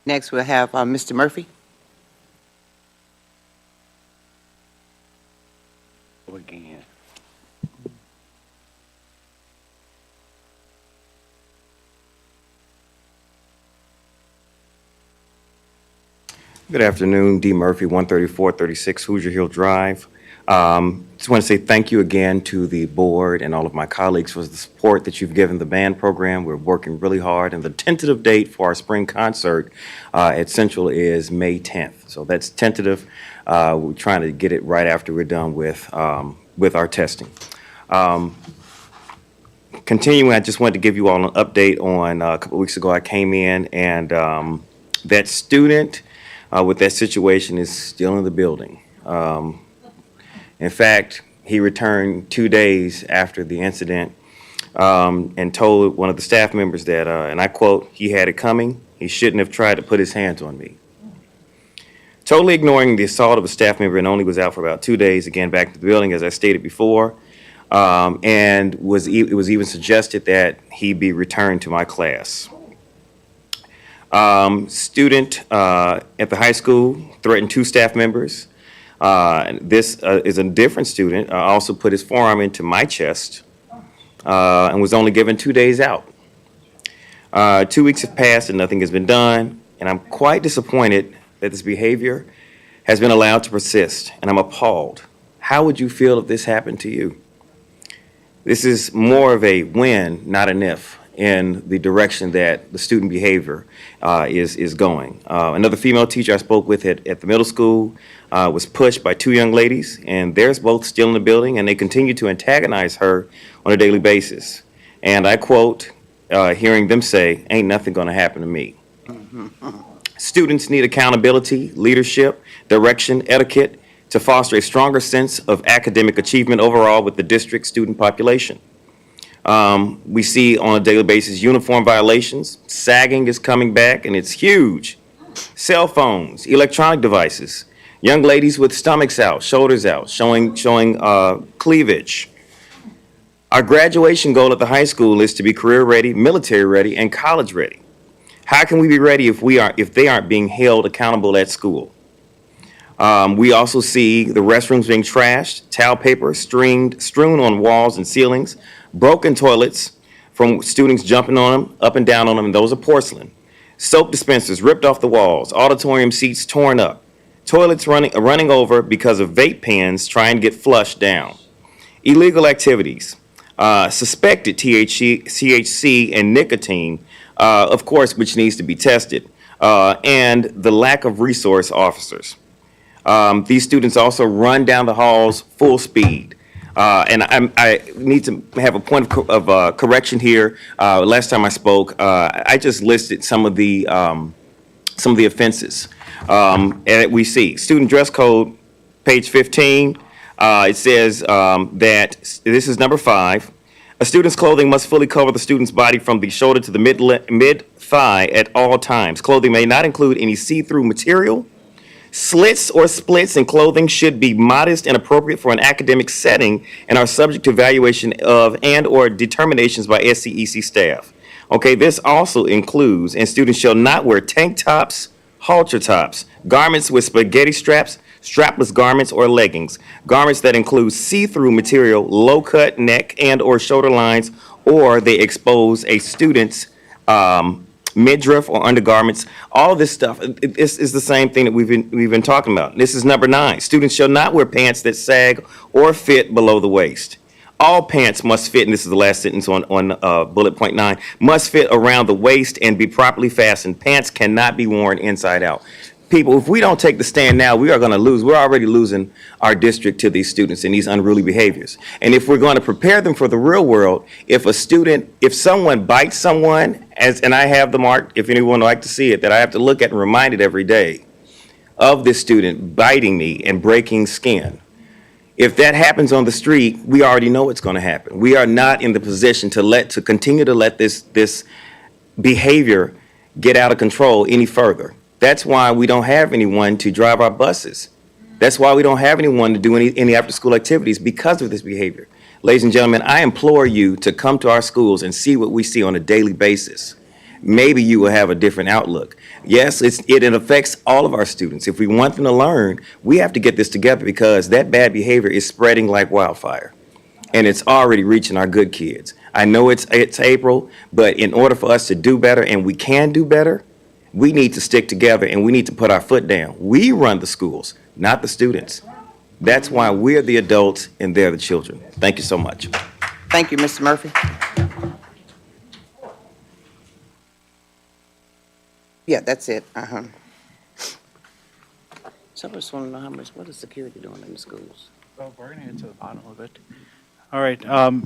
Next, we'll have Mr. Murphy. Again. Good afternoon, D. Murphy, 13436 Hoosier Hill Drive. Just want to say thank you again to the board and all of my colleagues for the support that you've given the band program. We're working really hard, and the tentative date for our spring concert at Central is May 10th. So that's tentative. We're trying to get it right after we're done with our testing. Continuing, I just wanted to give you all an update on a couple of weeks ago I came in, and that student with that situation is still in the building. In fact, he returned 2 days after the incident and told one of the staff members that, and I quote, "He had it coming. He shouldn't have tried to put his hands on me." Totally ignoring the assault of a staff member, and only was out for about 2 days, again, back to the building, as I stated before, and it was even suggested that he be returned to my class. Student at the high school threatened 2 staff members. This is a different student, also put his forearm into my chest and was only given 2 days out. 2 weeks have passed and nothing has been done, and I'm quite disappointed that this behavior has been allowed to persist, and I'm appalled. How would you feel if this happened to you? This is more of a when, not an if, in the direction that the student behavior is going. Another female teacher I spoke with at the middle school was pushed by 2 young ladies, and they're both still in the building, and they continue to antagonize her on a daily basis. And I quote, hearing them say, "Ain't nothing gonna happen to me." Students need accountability, leadership, direction, etiquette to foster a stronger sense of academic achievement overall with the district student population. We see on a daily basis uniform violations. Sagging is coming back, and it's huge. Cell phones, electronic devices, young ladies with stomachs out, shoulders out, showing cleavage. Our graduation goal at the high school is to be career ready, military ready, and college ready. How can we be ready if they aren't being held accountable at school? We also see the restrooms being trashed, towel paper strewn on walls and ceilings, broken toilets from students jumping on them, up and down on them, and those are porcelain. Soap dispensers ripped off the walls, auditorium seats torn up, toilets running over because of vape pens trying to get flushed down. Illegal activities, suspected THC and nicotine, of course, which needs to be tested, and the lack of resource officers. These students also run down the halls full speed. And I need to have a point of correction here. Last time I spoke, I just listed some of the offenses that we see. Student dress code, page 15. It says that this is number 5. A student's clothing must fully cover the student's body from the shoulder to the mid-thigh at all times. Clothing may not include any see-through material. Slits or splits in clothing should be modest and appropriate for an academic setting and are subject to evaluation of and/or determinations by SCEC staff. Okay, this also includes, and students shall not wear tank tops, halter tops, garments with spaghetti straps, strapless garments or leggings, garments that include see-through material, low-cut neck and/or shoulder lines, or they expose a student's midriff or undergarments. All this stuff, this is the same thing that we've been talking about. This is number 9. Students shall not wear pants that sag or fit below the waist. All pants must fit, and this is the last sentence on bullet point 9, must fit around the waist and be properly fastened. Pants cannot be worn inside out. People, if we don't take the stand now, we are going to lose. We're already losing our district to these students and these unruly behaviors. And if we're going to prepare them for the real world, if someone bites someone, and I have the mark, if anyone would like to see it, that I have to look at and remind it every day of this student biting me and breaking skin. If that happens on the street, we already know what's going to happen. We are not in the position to continue to let this behavior get out of control any further. That's why we don't have anyone to drive our buses. That's why we don't have anyone to do any after-school activities, because of this behavior. Ladies and gentlemen, I implore you to come to our schools and see what we see on a daily basis. Maybe you will have a different outlook. Yes, it affects all of our students. If we want them to learn, we have to get this together, because that bad behavior is spreading like wildfire, and it's already reaching our good kids. I know it's April, but in order for us to do better, and we can do better, we need to stick together and we need to put our foot down. We run the schools, not the students. That's why we're the adults and they're the children. Thank you so much. Thank you, Mr. Murphy. Yeah, that's it. So I just want to know what is security doing in the schools? Well, we're going to get to the bottom of it. All right,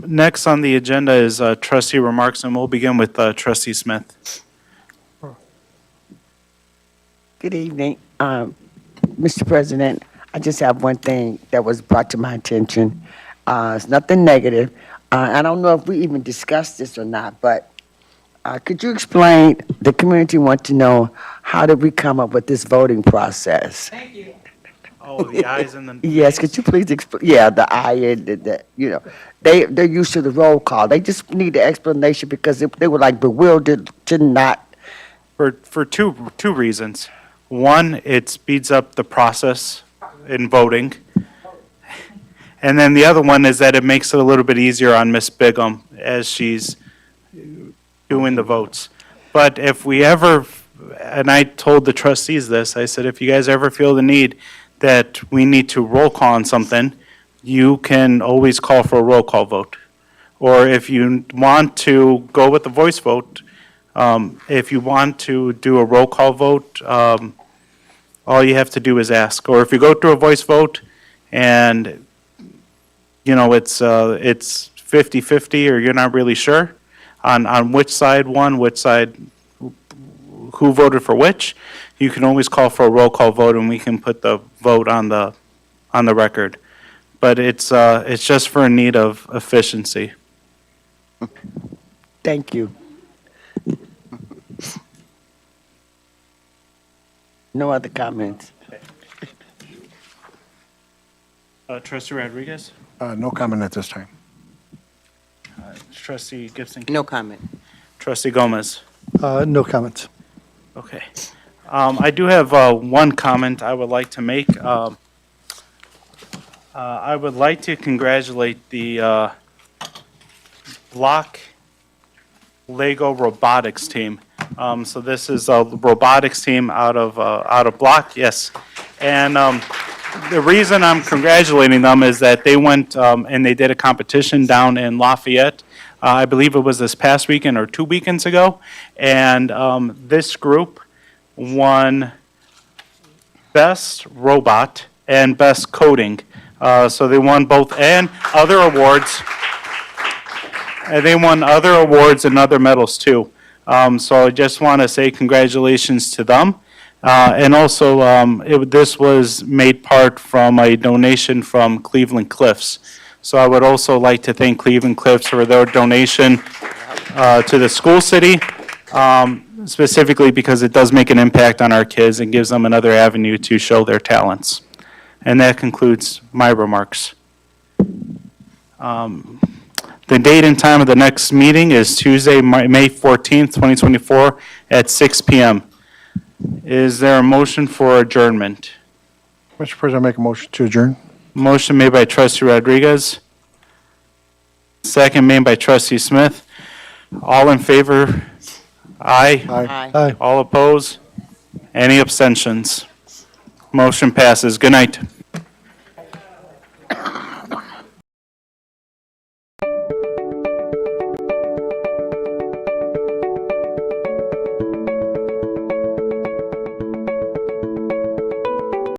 next on the agenda is trustee remarks, and we'll begin with trustee Smith. Good evening. Mr. President, I just have one thing that was brought to my attention. It's nothing negative. I don't know if we even discussed this or not, but could you explain, the community want to know, how did we come up with this voting process? Oh, the ayes and the... Yes, could you please explain? Yeah, the aye and they're used to the roll call. They just need the explanation because they were like bewildered to not. For two reasons. One, it speeds up the process in voting. And then the other one is that it makes it a little bit easier on Ms. Bigham as she's doing the votes. But if we ever, and I told the trustees this, I said, if you guys ever feel the need that we need to roll call on something, you can always call for a roll call vote. Or if you want to go with the voice vote, if you want to do a roll call vote, all you have to do is ask. Or if you go through a voice vote and, it's 50-50 or you're not really sure on which side won, which side, who voted for which, you can always call for a roll call vote and we can put the vote on the record. But it's just for a need of efficiency. Thank you. No other comments. Trustee Rodriguez? No comment at this time. Trustee Gibson? No comment. Trustee Gomez? No comments. Okay. I do have one comment I would like to make. I would like to congratulate the Block Lego robotics team. So this is a robotics team out of Block, yes. And the reason I'm congratulating them is that they went and they did a competition down in Lafayette. I believe it was this past weekend or 2 weekends ago. And this group won Best Robot and Best Coding. So they won both and other awards. And they won other awards and other medals too. So I just want to say congratulations to them. And also, this was made part from a donation from Cleveland Cliffs. So I would also like to thank Cleveland Cliffs for their donation to the school city, specifically because it does make an impact on our kids and gives them another avenue to show their talents. And that concludes my remarks. The date and time of the next meeting is Tuesday, May 14th, 2024 at 6 p.m. Is there a motion for adjournment? Mr. President, I make a motion to adjourn. Motion made by Trustee Rodriguez. Second made by Trustee Smith. All in favor? Aye. Aye. Aye. All opposed? Any abstentions? Motion passes. Good night.